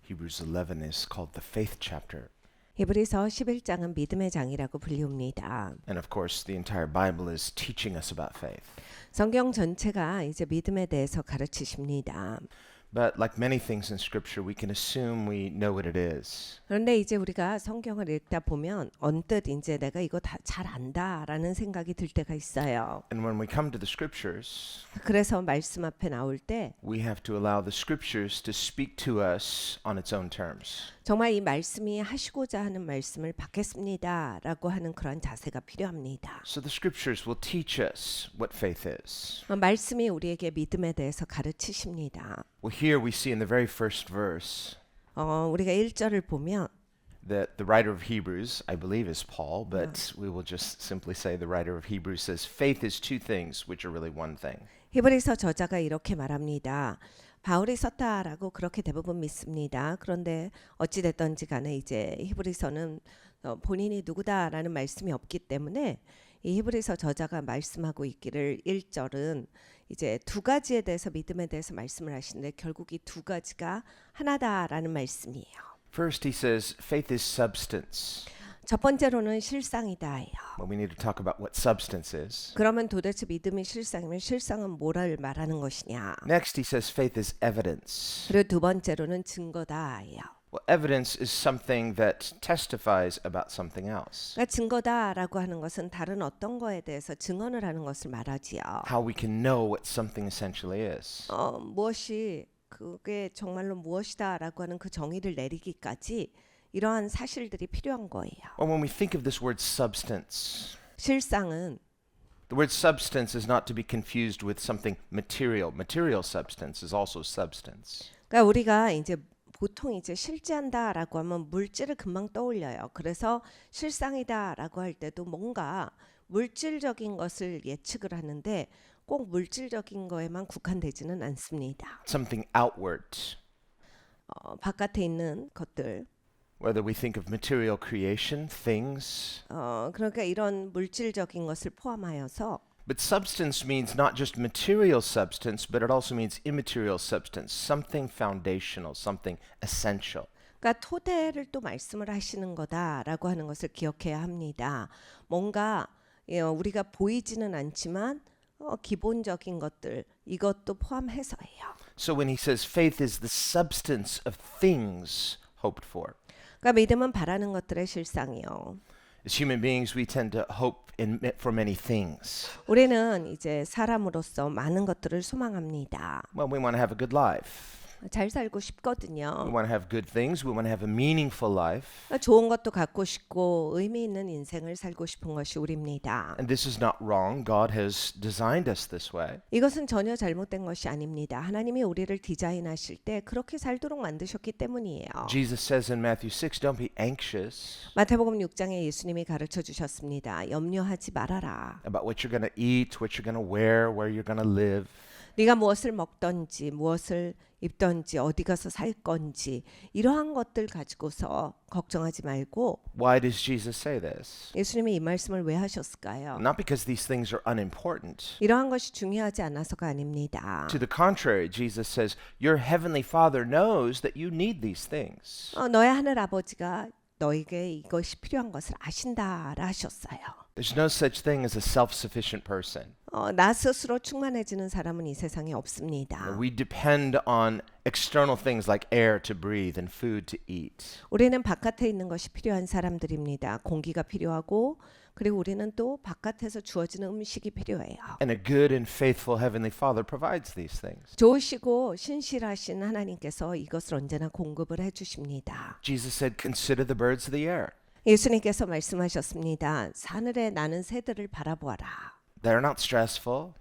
Hebrews 11 is called the faith chapter. 히브리서 11장은 믿음의 장이라고 불리웁니다. And of course, the entire Bible is teaching us about faith. 성경 전체가 이제 믿음에 대해서 가르치십니다. But like many things in Scripture, we can assume we know what it is. 그런데 이제 우리가 성경을 읽다 보면 언뜻 이제 내가 이거 다 잘 안다라는 생각이 들 때가 있어요. And when we come to the Scriptures, 그래서 말씀 앞에 나올 때 we have to allow the Scriptures to speak to us on its own terms. 정말 이 말씀이 하시고자 하는 말씀을 받겠습니다라고 하는 그런 자세가 필요합니다. So the Scriptures will teach us what faith is. 말씀이 우리에게 믿음에 대해서 가르치십니다. Well, here we see in the very first verse 우리가 1절을 보면 that the writer of Hebrews, I believe is Paul, but we will just simply say the writer of Hebrews says faith is two things which are really one thing. 히브리서 저자가 이렇게 말합니다. 바울이 썼다라고 그렇게 대부분 믿습니다. 그런데 어찌 됐든지 간에 이제 히브리서는 본인이 누구다라는 말씀이 없기 때문에 이 히브리서 저자가 말씀하고 있기를 1절은 이제 두 가지에 대해서 믿음에 대해서 말씀을 하시는데 결국 이 두 가지가 하나다라는 말씀이에요. First, he says faith is substance. 첫 번째로는 실상이다예요. Well, we need to talk about what substance is. 그러면 도대체 믿음이 실상이면 실상은 뭐를 말하는 것이냐? Next, he says faith is evidence. 그리고 두 번째로는 증거다예요. Well, evidence is something that testifies about something else. 그러니까 증거다라고 하는 것은 다른 어떤 거에 대해서 증언을 하는 것을 말하지요. How we can know what something essentially is. 무엇이 그게 정말로 무엇이다라고 하는 그 정의를 내리기까지 이러한 사실들이 필요한 거예요. Or when we think of this word substance, 실상은 the word substance is not to be confused with something material. Material substance is also substance. 그러니까 우리가 이제 보통 이제 실제한다라고 하면 물질을 금방 떠올려요. 그래서 실상이다라고 할 때도 뭔가 물질적인 것을 예측을 하는데 꼭 물질적인 거에만 국한되지는 않습니다. Something outward. 바깥에 있는 것들. Whether we think of material creation, things. 그러니까 이런 물질적인 것을 포함하여서 But substance means not just material substance, but it also means immaterial substance, something foundational, something essential. 그러니까 토대를 또 말씀을 하시는 거다라고 하는 것을 기억해야 합니다. 뭔가 우리가 보이지는 않지만 기본적인 것들 이것도 포함해서예요. So when he says faith is the substance of things hoped for. 그러니까 믿음은 바라는 것들의 실상이요. As human beings, we tend to hope for many things. 우리는 이제 사람으로서 많은 것들을 소망합니다. Well, we want to have a good life. 잘 살고 We 싶거든요. want to have good things. We want to have a meaningful life. 좋은 것도 갖고 싶고 의미 있는 인생을 살고 싶은 것이 우리입니다. And this is not wrong. God has designed us this way. 이것은 전혀 잘못된 것이 아닙니다. 하나님이 우리를 디자인하실 때 그렇게 살도록 만드셨기 때문이에요. Jesus says in Matthew 6, don't be anxious 마태복음 6장에 예수님이 가르쳐 주셨습니다. 염려하지 말아라. about what you're going to eat, what you're going to wear, where you're going to live. 네가 무엇을 먹던지 무엇을 입던지 어디 가서 살 건지 이러한 것들 가지고서 걱정하지 말고 Why does Jesus say this? 예수님이 이 말씀을 왜 하셨을까요? Not because these things are unimportant. 이러한 것이 중요하지 않아서가 아닙니다. To the contrary, Jesus says, your heavenly Father knows that you need these things. 너의 하늘 아버지가 너에게 이것이 필요한 것을 아신다라 하셨어요. There's no such thing as a self-sufficient person. 나 스스로 충만해지는 사람은 이 세상에 없습니다. We depend on external things like air to breathe and food to eat. 우리는 바깥에 있는 것이 필요한 사람들입니다. 공기가 필요하고 그리고 우리는 또 바깥에서 주어지는 음식이 필요해요. And a good and faithful heavenly Father provides these things. 좋으시고 신실하신 하나님께서 이것을 언제나 공급을 해주십니다. Jesus said, consider the birds of the air. 예수님께서 말씀하셨습니다. 하늘에 나는 새들을 바라보아라. They're not stressful.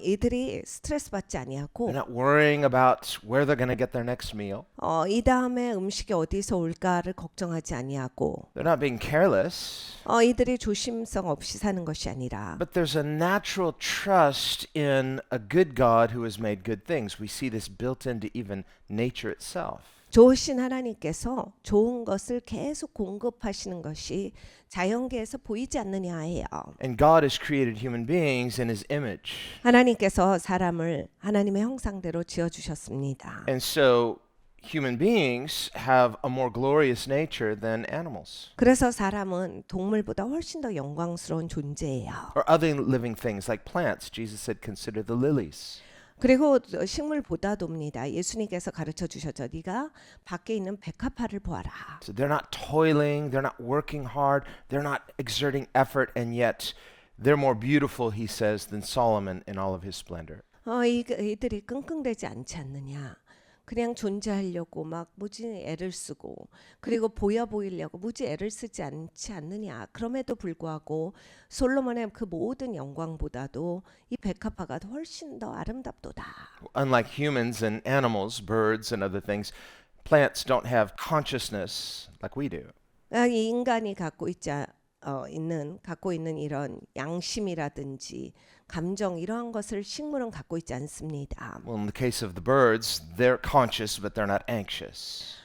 이들이 스트레스 받지 아니하고 They're not worrying about where they're going to get their next meal. 이 다음에 음식이 어디서 올까를 걱정하지 아니하고 They're not being careless. 이들이 조심성 없이 사는 것이 아니라 But there's a natural trust in a good God who has made good things. We see this built into even nature itself. 좋으신 하나님께서 좋은 것을 계속 공급하시는 것이 자연계에서 보이지 않느냐예요. And God has created human beings in his image. 하나님께서 사람을 하나님의 형상대로 지어 주셨습니다. And so human beings have a more glorious nature than animals 그래서 사람은 동물보다 훨씬 더 영광스러운 존재예요. or other living things like plants. Jesus said, consider the lilies. 그리고 식물보다도입니다. 예수님께서 가르쳐 주셨죠. 네가 밖에 있는 백합화를 보아라. So they're not toiling, they're not working hard, they're not exerting effort, and yet they're more beautiful, he says, than Solomon in all of his splendor. 이들이 끙끙대지 않지 않느냐. 그냥 존재하려고 막 무지 애를 쓰고 그리고 보여 보이려고 무지 애를 쓰지 않지 않느냐. 그럼에도 불구하고 솔로몬의 그 모든 영광보다도 이 백합화가 훨씬 더 아름답도다. Unlike humans and animals, birds and other things, plants don't have consciousness like we do. 이 인간이 갖고 있는 이런 양심이라든지 감정 이러한 것을 식물은 갖고 있지 않습니다. Well, in the case of the birds, they're conscious, but they're not anxious.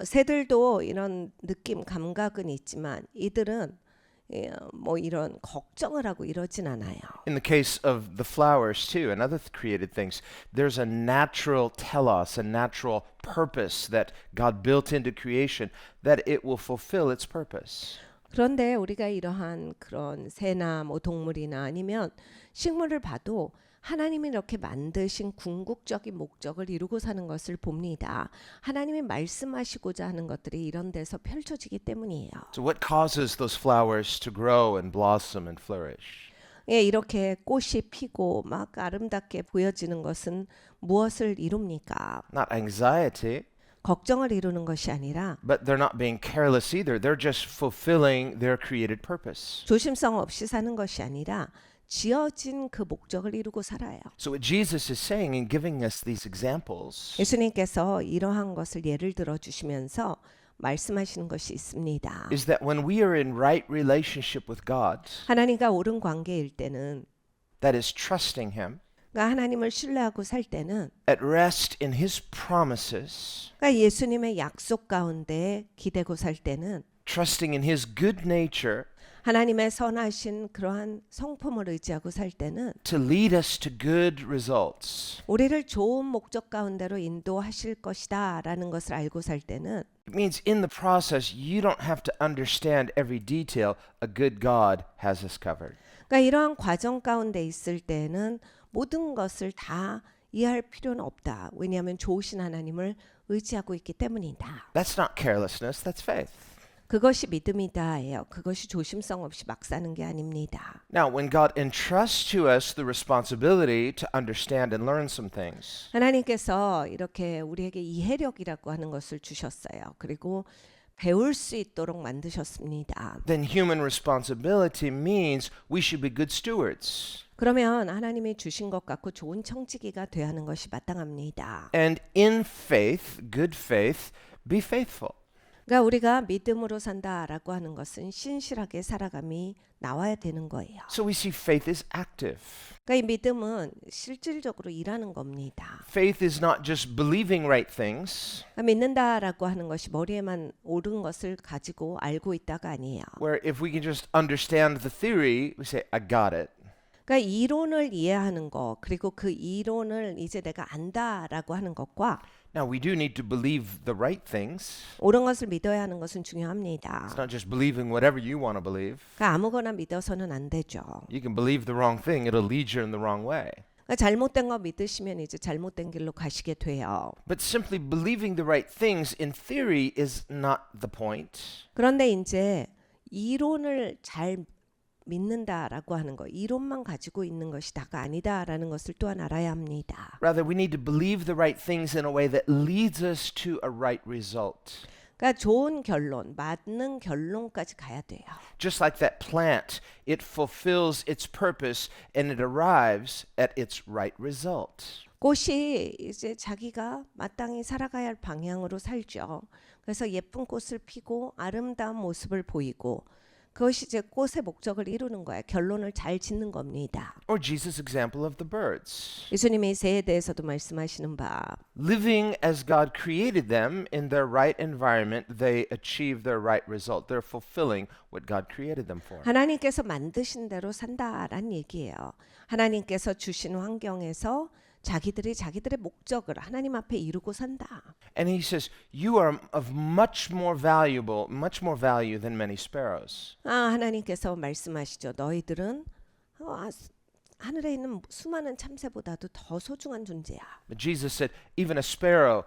새들도 이런 느낌 감각은 있지만 이들은 뭐 이런 걱정을 하고 이러진 않아요. In the case of the flowers, too, and other created things, there's a natural telos, a natural purpose that God built into creation that it will fulfill its purpose. 그런데 우리가 이러한 그런 새나 뭐 동물이나 아니면 식물을 봐도 하나님이 이렇게 만드신 궁극적인 목적을 이루고 사는 것을 봅니다. 하나님이 말씀하시고자 하는 것들이 이런 데서 펼쳐지기 때문이에요. So what causes those flowers to grow and blossom and flourish? 이렇게 꽃이 피고 막 아름답게 보여지는 것은 무엇을 이룹니까? Not anxiety, 걱정을 이루는 것이 아니라 but they're not being careless either. They're just fulfilling their created purpose. 조심성 없이 사는 것이 아니라 지어진 그 목적을 이루고 살아요. So what Jesus is saying in giving us these examples 예수님께서 이러한 것을 예를 들어 주시면서 말씀하시는 것이 있습니다. is that when we are in right relationship with God, 하나님과 옳은 관계일 때는 that is trusting Him, 그러니까 하나님을 신뢰하고 살 때는 at rest in His promises, 그러니까 예수님의 약속 가운데 기대고 살 때는 trusting in His good nature 하나님의 선하신 그러한 성품을 의지하고 살 때는 to lead us to good results. 우리를 좋은 목적 가운데로 인도하실 것이다라는 것을 알고 살 때는 It means in the process, you don't have to understand every detail. A good God has us covered. 그러니까 이러한 과정 가운데 있을 때는 모든 것을 다 이해할 필요는 없다. 왜냐하면 좋으신 하나님을 의지하고 있기 때문이다. That's not carelessness, that's faith. 그것이 믿음이다예요. 그것이 조심성 없이 막 사는 게 아닙니다. Now, when God entrusts to us the responsibility to understand and learn some things, 하나님께서 이렇게 우리에게 이해력이라고 하는 것을 주셨어요. 그리고 배울 수 있도록 만드셨습니다. then human responsibility means we should be good stewards. 그러면 하나님이 주신 것 갖고 좋은 청지기가 되어야 하는 것이 마땅합니다. And in faith, good faith, be faithful. 그러니까 우리가 믿음으로 산다라고 하는 것은 신실하게 살아감이 나와야 되는 거예요. So we see faith is active. 그러니까 이 믿음은 실질적으로 일하는 겁니다. Faith is not just believing right things, 그러니까 믿는다라고 하는 것이 머리에만 옳은 것을 가지고 알고 있다가 아니에요. where if we can just understand the theory, we say, I got it. 그러니까 이론을 이해하는 것 그리고 그 이론을 이제 내가 안다라고 하는 것과 Now, we do need to believe the right things. 옳은 것을 믿어야 하는 것은 중요합니다. It's not just believing whatever you want to believe. 그러니까 아무거나 믿어서는 안 되죠. You can believe the wrong thing, it'll lead you in the wrong way. 그러니까 잘못된 거 믿으시면 이제 잘못된 길로 가시게 돼요. But simply believing the right things in theory is not the point. 그런데 이제 이론을 잘 믿는다라고 하는 거, 이론만 가지고 있는 것이 다가 아니다라는 것을 또한 알아야 합니다. Rather, we need to believe the right things in a way that leads us to a right result. 그러니까 좋은 결론, 맞는 결론까지 가야 돼요. Just like that plant, it fulfills its purpose and it arrives at its right result. 꽃이 이제 자기가 마땅히 살아가야 할 방향으로 살죠. 그래서 예쁜 꽃을 피고 아름다운 모습을 보이고 그것이 이제 꽃의 목적을 이루는 거예요. 결론을 잘 짓는 겁니다. Or Jesus' example of the birds. 예수님이 새에 대해서도 말씀하시는 바 Living as God created them in their right environment, they achieve their right result. They're fulfilling what God created them for. 하나님께서 만드신 대로 산다란 얘기예요. 하나님께서 주신 환경에서 자기들이 자기들의 목적을 하나님 앞에 이루고 산다. And he says, you are of much more valuable, much more value than many sparrows. 하나님께서 말씀하시죠. 너희들은 하늘에 있는 수많은 참새보다도 더 소중한 존재야. But Jesus said, even a sparrow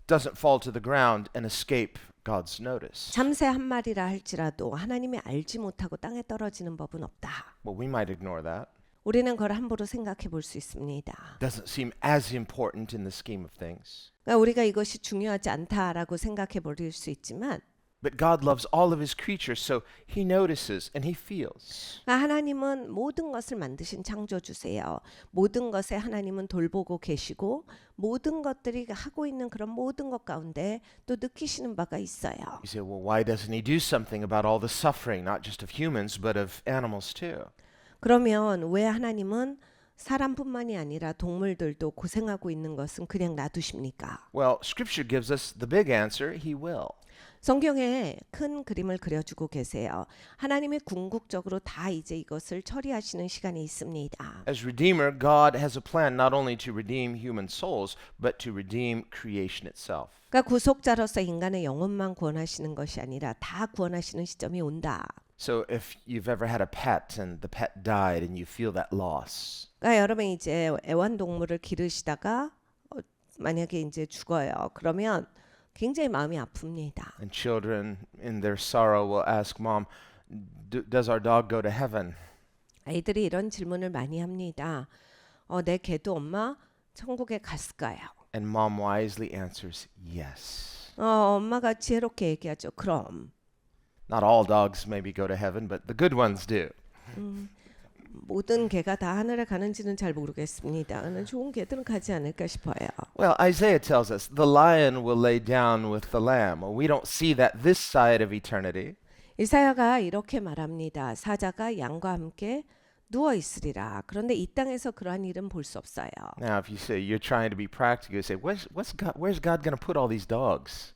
doesn't fall to the ground and escape God's notice. 참새 한 마리라 할지라도 하나님이 알지 못하고 땅에 떨어지는 법은 없다. Well, we might ignore that. 우리는 그걸 함부로 생각해 볼 수 있습니다. Doesn't seem as important in the scheme of things. 그러니까 우리가 이것이 중요하지 않다라고 생각해 버릴 수 있지만 But God loves all of his creatures, so he notices and he feels. 하나님은 모든 것을 만드신 창조주세요. 모든 것에 하나님은 돌보고 계시고 모든 것들이 하고 있는 그런 모든 것 가운데 또 느끼시는 바가 있어요. You say, well, why doesn't he do something about all the suffering, not just of humans, but of animals too? 그러면 왜 하나님은 사람뿐만이 아니라 동물들도 고생하고 있는 것은 그냥 놔두십니까? Well, Scripture gives us the big answer, he will. 성경에 큰 그림을 그려주고 계세요. 하나님이 궁극적으로 다 이제 이것을 처리하시는 시간이 있습니다. As Redeemer, God has a plan not only to redeem human souls, but to redeem creation itself. 그러니까 구속자로서 인간의 영혼만 구원하시는 것이 아니라 다 구원하시는 시점이 온다. So if you've ever had a pet and the pet died and you feel that loss, 그러니까 여러분 이제 애완동물을 기르시다가 만약에 이제 죽어요. 그러면 굉장히 마음이 아픕니다. and children in their sorrow will ask, Mom, does our dog go to heaven? 아이들이 이런 질문을 많이 합니다. 내 개도 엄마 천국에 갔을까요? And Mom wisely answers, yes. 엄마가 지혜롭게 얘기하죠. 그럼 Not all dogs maybe go to heaven, but the good ones do. 모든 개가 다 하늘에 가는지는 잘 모르겠습니다. 그러나 좋은 개들은 가지 않을까 싶어요. Well, Isaiah tells us the lion will lay down with the lamb. Well, we don't see that this side of eternity. 이사야가 이렇게 말합니다. 사자가 양과 함께 누워 있으리라. 그런데 이 땅에서 그러한 일은 볼 수 없어요. Now, if you say you're trying to be practical, you say, where's God going to put all these dogs?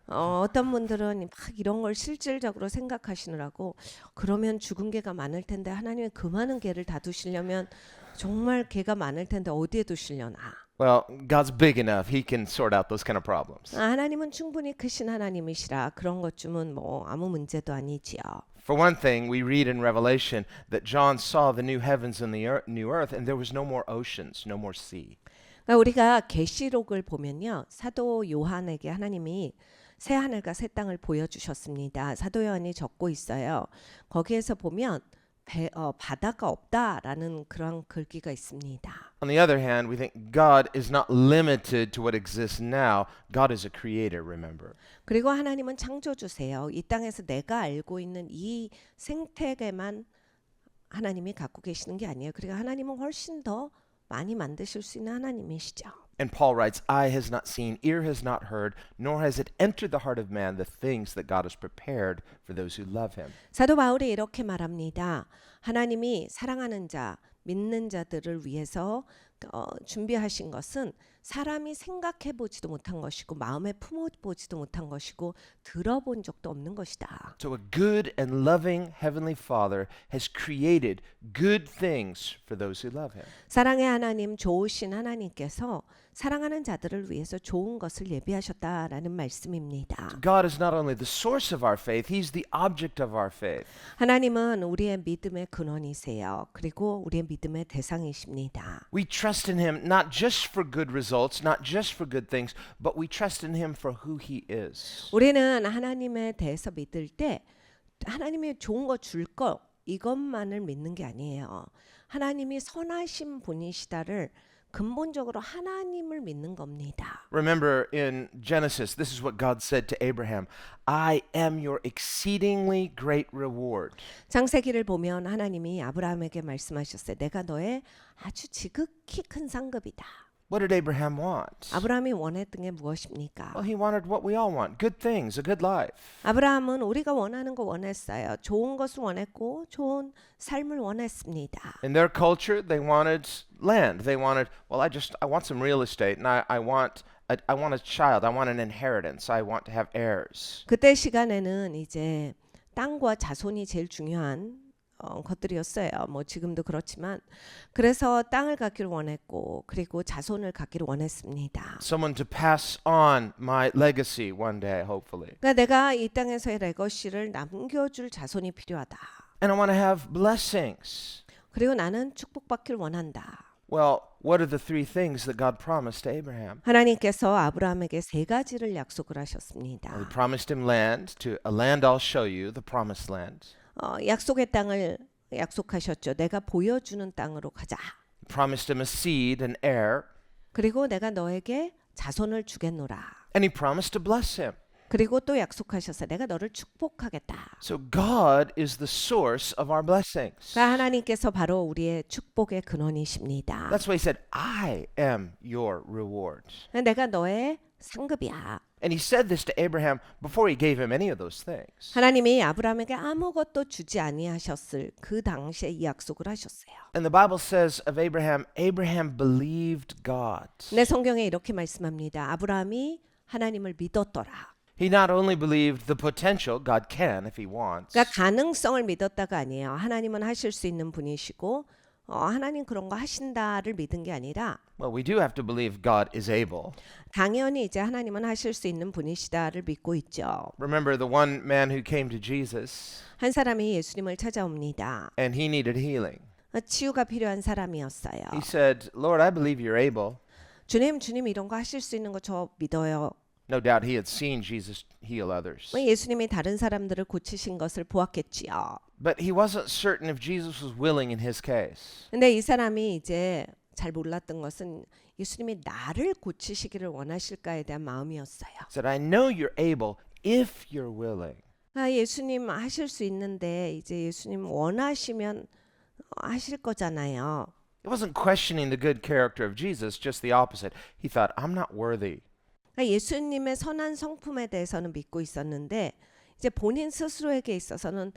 어떤 분들은 막 이런 걸 실질적으로 생각하시느라고 그러면 죽은 개가 많을 텐데 하나님이 그 많은 개를 다 두시려면 정말 개가 많을 텐데 어디에 두시려나? Well, God's big enough. He can sort out those kind of problems. 하나님은 충분히 크신 하나님이시라 그런 것쯤은 뭐 아무 문제도 아니지요. For one thing, we read in Revelation that John saw the new heavens and the new earth, and there was no more oceans, no more sea. 그러니까 우리가 계시록을 보면요. 사도 요한에게 하나님이 새 하늘과 새 땅을 보여주셨습니다. 사도 요한이 적고 있어요. 거기에서 보면 바다가 없다라는 그런 글귀가 있습니다. On the other hand, we think God is not limited to what exists now. God is a creator, remember. 그리고 하나님은 창조주세요. 이 땅에서 내가 알고 있는 이 생태계만 하나님이 갖고 계시는 게 아니에요. 그러니까 하나님은 훨씬 더 많이 만드실 수 있는 하나님이시죠. And Paul writes, eye has not seen, ear has not heard, nor has it entered the heart of man the things that God has prepared for those who love him. 사도 바울이 이렇게 말합니다. 하나님이 사랑하는 자, 믿는 자들을 위해서 준비하신 것은 사람이 생각해 보지도 못한 것이고 마음에 품어 보지도 못한 것이고 들어본 적도 없는 것이다. So a good and loving heavenly Father has created good things for those who love him. 사랑의 하나님, 좋으신 하나님께서 사랑하는 자들을 위해서 좋은 것을 예비하셨다라는 말씀입니다. God is not only the source of our faith, he's the object of our faith. 하나님은 우리의 믿음의 근원이세요. 그리고 우리의 믿음의 대상이십니다. We trust in him not just for good results, not just for good things, but we trust in him for who he is. 우리는 하나님에 대해서 믿을 때 하나님이 좋은 거 줄 거 이것만을 믿는 게 아니에요. 하나님이 선하신 분이시다를 근본적으로 하나님을 믿는 겁니다. Remember in Genesis, this is what God said to Abraham, I am your exceedingly great reward. 창세기를 보면 하나님이 아브라함에게 말씀하셨어요. 내가 너의 아주 지극히 큰 상급이다. What did Abraham want? 아브라함이 원했던 게 무엇입니까? Well, he wanted what we all want, good things, a good life. 아브라함은 우리가 원하는 거 원했어요. 좋은 것을 원했고 좋은 삶을 원했습니다. In their culture, they wanted land. They wanted, well, I want some real estate, and I want a child. I want an inheritance. I want to have heirs. 그때 시간에는 이제 땅과 자손이 제일 중요한 것들이었어요. 뭐 지금도 그렇지만 그래서 땅을 갖기를 원했고 그리고 자손을 갖기를 원했습니다. Someone to pass on my legacy one day, hopefully. 그러니까 내가 이 땅에서의 레거시를 남겨줄 자손이 필요하다. And I want to have blessings. 그리고 나는 축복받기를 원한다. Well, what are the three things that God promised to Abraham? 하나님께서 아브라함에게 세 가지를 약속을 Well, 하셨습니다. he promised him land, to a land I'll show you, the promised land. 약속의 땅을 약속하셨죠. 내가 보여주는 땅으로 가자. He promised him a seed, an heir, 그리고 내가 너에게 자손을 주겠노라. and he promised to bless him. 그리고 또 약속하셔서 내가 너를 축복하겠다. So God is the source of our blessings. 그러니까 하나님께서 바로 우리의 축복의 근원이십니다. That's why he said, I am your reward. 내가 너의 상급이야. And he said this to Abraham before he gave him any of those things. 하나님이 아브라함에게 아무것도 주지 아니하셨을 그 당시에 이 약속을 하셨어요. And the Bible says of Abraham, Abraham believed God. 내 성경에 이렇게 말씀합니다. 아브라함이 하나님을 믿었더라. He not only believed the potential, God can if he wants. 그러니까 가능성을 믿었다가 아니에요. 하나님은 하실 수 있는 분이시고 하나님 그런 거 하신다를 믿은 게 아니라 Well, we do have to believe God is able. 당연히 이제 하나님은 하실 수 있는 분이시다를 믿고 있죠. Remember the one man who came to Jesus 한 사람이 예수님을 찾아옵니다. and he needed healing. 치유가 필요한 사람이었어요. He said, Lord, I believe you're able. 주님 이런 거 하실 수 있는 거 저 믿어요. No doubt he had seen Jesus heal others. 예수님이 다른 사람들을 고치신 것을 보았겠지요. But he wasn't certain if Jesus was willing in his case. 근데 이 사람이 이제 잘 몰랐던 것은 예수님이 나를 고치시기를 원하실까에 대한 마음이었어요. He said, I know you're able if you're willing. 예수님 하실 수 있는데 이제 예수님 원하시면 하실 거잖아요. He wasn't questioning the good character of Jesus, just the opposite. He thought, I'm not worthy. 예수님의 선한 성품에 대해서는 믿고 있었는데 이제 본인 스스로에게 있어서는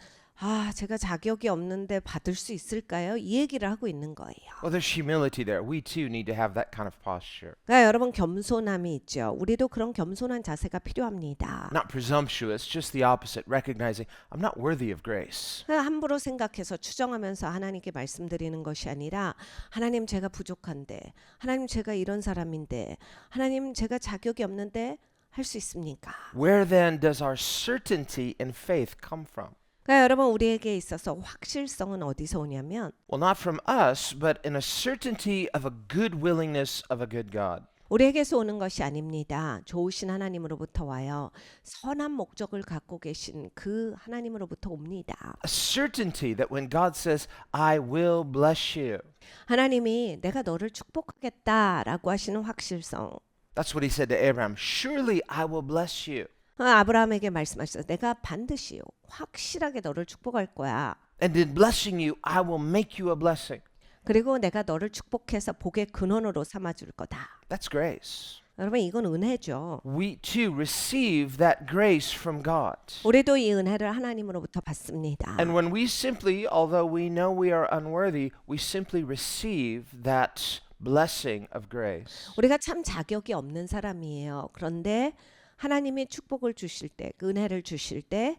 제가 자격이 없는데 받을 수 있을까요? 이 얘기를 하고 있는 거예요. Well, there's humility there. We too need to have that kind of posture. 그러니까 여러분 겸손함이 있죠. 우리도 그런 겸손한 자세가 필요합니다. Not presumptuous, just the opposite, recognizing I'm not worthy of grace. 함부로 생각해서 추정하면서 하나님께 말씀드리는 것이 아니라 하나님 제가 부족한데 하나님 제가 이런 사람인데 하나님 제가 자격이 없는데 할 수 있습니까? Where then does our certainty and faith come from? 그러니까 여러분 우리에게 있어서 확실성은 어디서 오냐면 Well, not from us, but in a certainty of a good willingness of a good God. 우리에게서 오는 것이 아닙니다. 좋으신 하나님으로부터 와요. 선한 목적을 갖고 계신 그 하나님으로부터 옵니다. A certainty that when God says, I will bless you, 하나님이 내가 너를 축복하겠다라고 하시는 확실성. that's what he said to Abraham. Surely I will bless you. 아브라함에게 말씀하셨어요. 내가 반드시 확실하게 너를 축복할 거야. And in blessing you, I will make you a blessing. 그리고 내가 너를 축복해서 복의 근원으로 삼아줄 거다. That's grace. 여러분 이건 은혜죠. We too receive that grace from God. 우리도 이 은혜를 하나님으로부터 받습니다. And when we simply, although we know we are unworthy, we simply receive that blessing of grace. 우리가 참 자격이 없는 사람이에요. 그런데 하나님이 축복을 주실 때, 그 은혜를 주실 때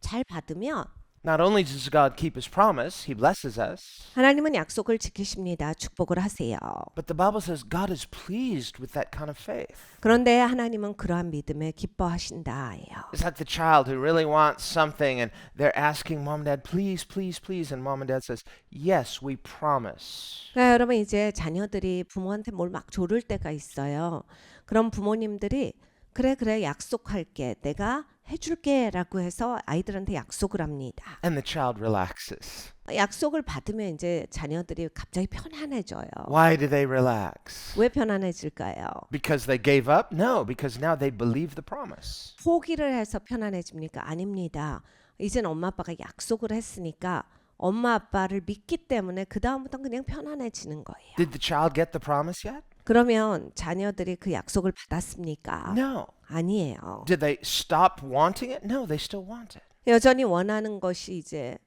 잘 받으면 Not only does God keep his promise, he blesses us, 하나님은 약속을 지키십니다. 축복을 하세요. but the Bible says God is pleased with that kind of faith. 그런데 하나님은 그러한 믿음에 기뻐하신다예요. It's like the child who really wants something and they're asking mom and dad, please, please, please. And mom and dad says, yes, we promise. 그러니까 여러분 이제 자녀들이 부모한테 뭘 막 조를 때가 있어요. 그럼 부모님들이 그래 약속할게. 내가 해줄게라고 해서 아이들한테 약속을 합니다. And the child relaxes. 약속을 받으면 이제 자녀들이 갑자기 편안해져요. Why do they relax? 왜 편안해질까요? Because they gave up? No, because now they believe the promise. 포기를 해서 편안해집니까? 아닙니다. 이젠 엄마 아빠가 약속을 했으니까 엄마 아빠를 믿기 때문에 그 다음부터는 그냥 편안해지는 거예요. Did the child get the promise yet? 그러면 자녀들이 그 약속을 받았습니까? No. 아니에요. Did they stop wanting it? No, they still want it. 여전히 원하는 것이 이제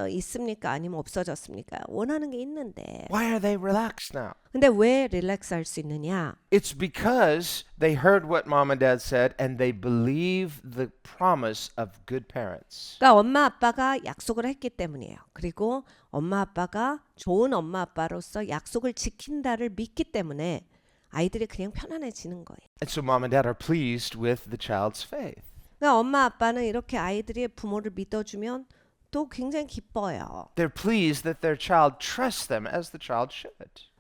있습니까? 아니면 없어졌습니까? 원하는 게 있는데. Why are they relaxed now? 근데 왜 릴렉스 할 수 있느냐? It's because they heard what mom and dad said and they believe the promise of good parents. 그러니까 엄마 아빠가 약속을 했기 때문이에요. 그리고 엄마 아빠가 좋은 엄마 아빠로서 약속을 지킨다를 믿기 때문에 아이들이 그냥 편안해지는 거예요. And so mom and dad are pleased with the child's faith. 그러니까 엄마 아빠는 이렇게 아이들이 부모를 믿어주면 또 굉장히 기뻐요. They're pleased that their child trusts them as the child should.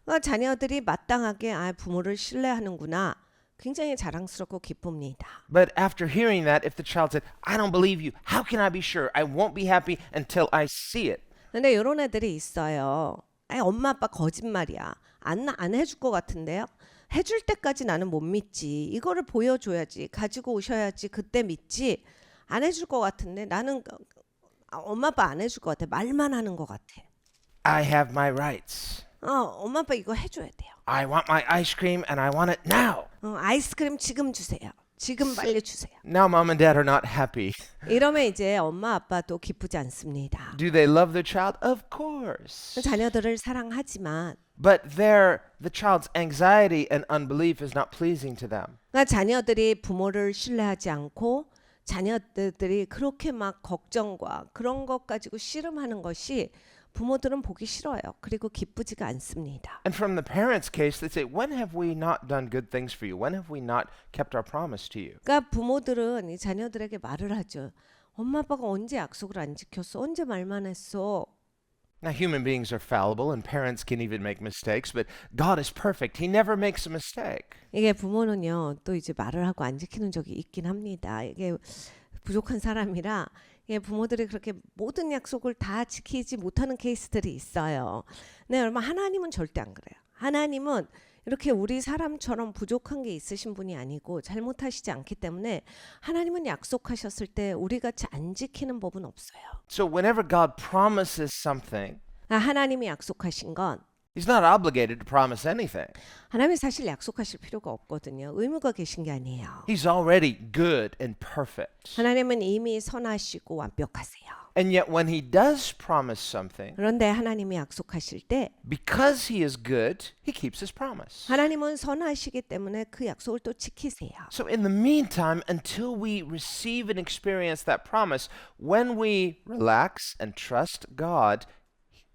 그러니까 자녀들이 마땅하게 부모를 신뢰하는구나. 굉장히 자랑스럽고 기쁩니다. But after hearing that, if the child said, I don't believe you, how can I be sure? I won't be happy until I see it. 근데 이런 애들이 있어요. 엄마 아빠 거짓말이야. 안 해줄 것 같은데요. 해줄 때까지 나는 못 믿지. 이거를 보여줘야지. 가지고 오셔야지. 그때 믿지. 안 해줄 것 같은데 나는 엄마 아빠 안 해줄 것 같아. 말만 하는 것 같아. I have my rights. 엄마 아빠 이거 해줘야 돼요. I want my ice cream and I want it now. 아이스크림 지금 주세요. 지금 빨리 주세요. Now mom and dad are not happy. 이러면 이제 엄마 아빠도 기쁘지 않습니다. Do they love their child? Of course. 자녀들을 사랑하지만 But the child's anxiety and unbelief is not pleasing to them. 그러니까 자녀들이 부모를 신뢰하지 않고 자녀들이 그렇게 막 걱정과 그런 것 가지고 씨름하는 것이 부모들은 보기 싫어요. 그리고 기쁘지가 않습니다. And from the parents' case, they say, when have we not done good things for you? When have we not kept our promise to you? 그러니까 부모들은 이 자녀들에게 말을 하죠. 엄마 아빠가 언제 약속을 안 지켰어? 언제 말만 했어? Now, human beings are fallible and parents can even make mistakes, but God is perfect. He never makes a mistake. 이게 부모는요. 또 이제 말을 하고 안 지키는 적이 있긴 합니다. 이게 부족한 사람이라 부모들이 그렇게 모든 약속을 다 지키지 못하는 케이스들이 있어요. 네, 여러분 하나님은 절대 안 그래요. 하나님은 이렇게 우리 사람처럼 부족한 게 있으신 분이 아니고 잘못하시지 않기 때문에 하나님은 약속하셨을 때 우리 같이 안 지키는 법은 없어요. So whenever God promises something, 하나님이 약속하신 건 He's not obligated to promise anything. 하나님이 사실 약속하실 필요가 없거든요. 의무가 계신 게 아니에요. He's already good and perfect. 하나님은 이미 선하시고 완벽하세요. And yet when He does promise something, 그런데 하나님이 약속하실 때 because He is good, He keeps His promise. 하나님은 선하시기 때문에 그 약속을 또 지키세요. So in the meantime, until we receive and experience that promise, when we relax and trust God,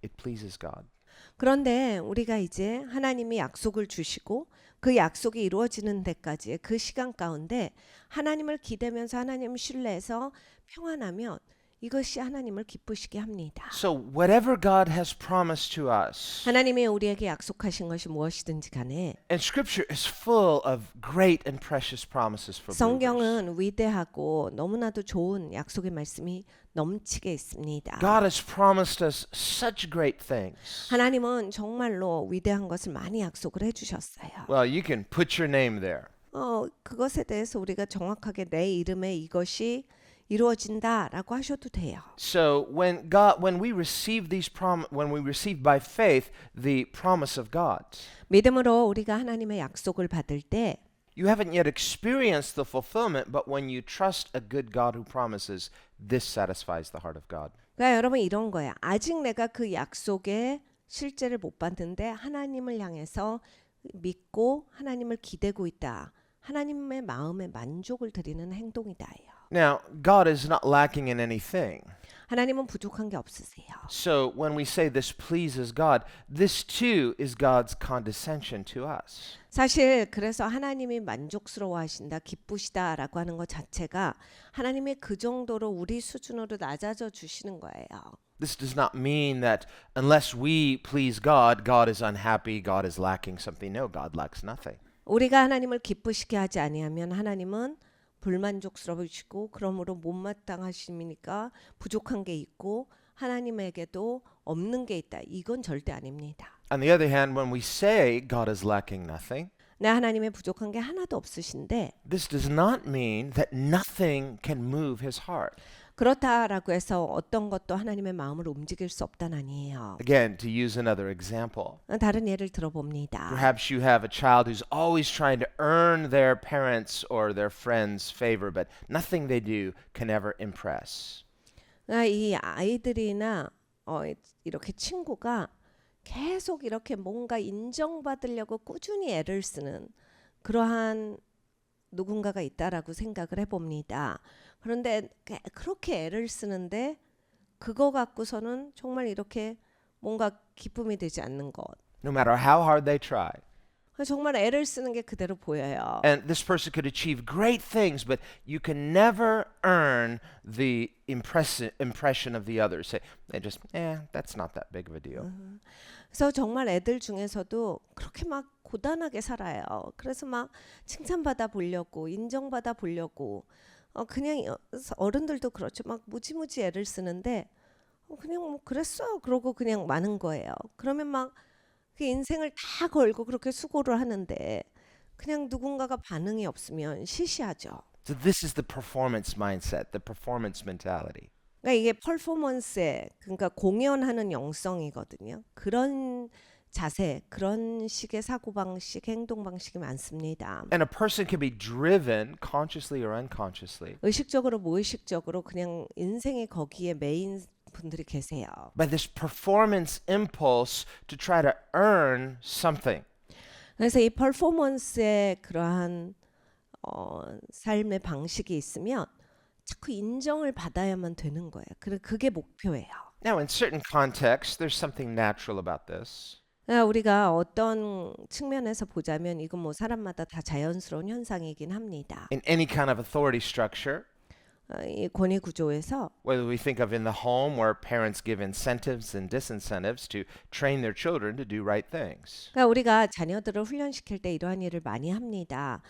it pleases God. 그런데 우리가 이제 하나님이 약속을 주시고 그 약속이 이루어지는 데까지의 그 시간 가운데 하나님을 기대면서 하나님을 신뢰해서 평안하면 이것이 하나님을 기쁘시게 합니다. So whatever God has promised to us, 하나님이 우리에게 약속하신 것이 무엇이든지 간에 and Scripture is full of great and precious promises for believers. 성경은 위대하고 너무나도 좋은 약속의 말씀이 넘치게 있습니다. God has promised us such great things. 하나님은 정말로 위대한 것을 많이 약속을 해주셨어요. Well, you can put your name there. 그것에 대해서 우리가 정확하게 내 이름에 이것이 이루어진다라고 하셔도 돼요. So when we receive when we receive by faith the promise of God, 믿음으로 우리가 하나님의 약속을 받을 때 you haven't yet experienced the fulfillment, but when you trust a good God who promises, this satisfies the heart of God. 그러니까 여러분 이런 거야. 아직 내가 그 약속의 실제를 못 봤는데 하나님을 향해서 믿고 하나님을 기대고 있다. 하나님의 마음에 만족을 드리는 행동이다예요. Now, God is not lacking in anything. 하나님은 부족한 게 없으세요. So when we say this pleases God, this too is God's condescension to us. 사실 그래서 하나님이 만족스러워하신다, 기쁘시다라고 하는 것 자체가 하나님의 그 정도로 우리 수준으로 낮아져 주시는 거예요. This does not mean that unless we please God, God is unhappy, God is lacking something. No, God lacks nothing. 우리가 하나님을 기쁘시게 하지 아니하면 하나님은 불만족스러우시고 그러므로 못마땅하심이니까 부족한 게 있고 하나님에게도 없는 게 있다. 이건 절대 아닙니다. On the other hand, when we say God is lacking nothing, 내 하나님의 부족한 게 하나도 없으신데 this does not mean that nothing can move his heart. 그렇다라고 해서 어떤 것도 하나님의 마음을 움직일 수 없단 아니에요. Again, to use another example. 다른 예를 들어봅니다. Perhaps you have a child who's always trying to earn their parents' or their friends' favor, but nothing they do can ever impress. 이 아이들이나 이렇게 친구가 계속 이렇게 뭔가 인정받으려고 꾸준히 애를 쓰는 그러한 누군가가 있다라고 생각을 해봅니다. 그런데 그렇게 애를 쓰는데 그거 갖고서는 정말 이렇게 뭔가 기쁨이 되지 않는 것. no matter how hard they try. 정말 애를 쓰는 게 그대로 보여요. And this person could achieve great things, but you can never earn the impression of the others. They just, that's not that big of a deal. 그래서 정말 애들 중에서도 그렇게 막 고단하게 살아요. 그래서 막 칭찬받아 보려고 인정받아 보려고 그냥 어른들도 그렇죠. 막 무지무지 애를 쓰는데 그냥 뭐 그랬어. 그러고 그냥 마는 거예요. 그러면 막 그 인생을 다 걸고 그렇게 수고를 하는데 그냥 누군가가 반응이 없으면 시시하죠. So this is the performance mindset, the performance mentality. 그러니까 이게 퍼포먼스에 그러니까 공연하는 영성이거든요. 그런 자세, 그런 식의 사고방식, 행동방식이 많습니다. And a person can be driven consciously or unconsciously 의식적으로 무의식적으로 그냥 인생이 거기에 메인 분들이 계세요. by this performance impulse to try to earn something. 그래서 이 퍼포먼스의 그러한 삶의 방식이 있으면 자꾸 인정을 받아야만 되는 거예요. 그게 목표예요. Now, in certain contexts, there's something natural about this. 우리가 어떤 측면에서 보자면 이건 뭐 사람마다 다 자연스러운 현상이긴 합니다. In any kind of authority structure, 이 권위 구조에서 whether we think of in the home where parents give incentives and disincentives to train their children to do right things. 그러니까 우리가 자녀들을 훈련시킬 때 이러한 일을 많이 합니다.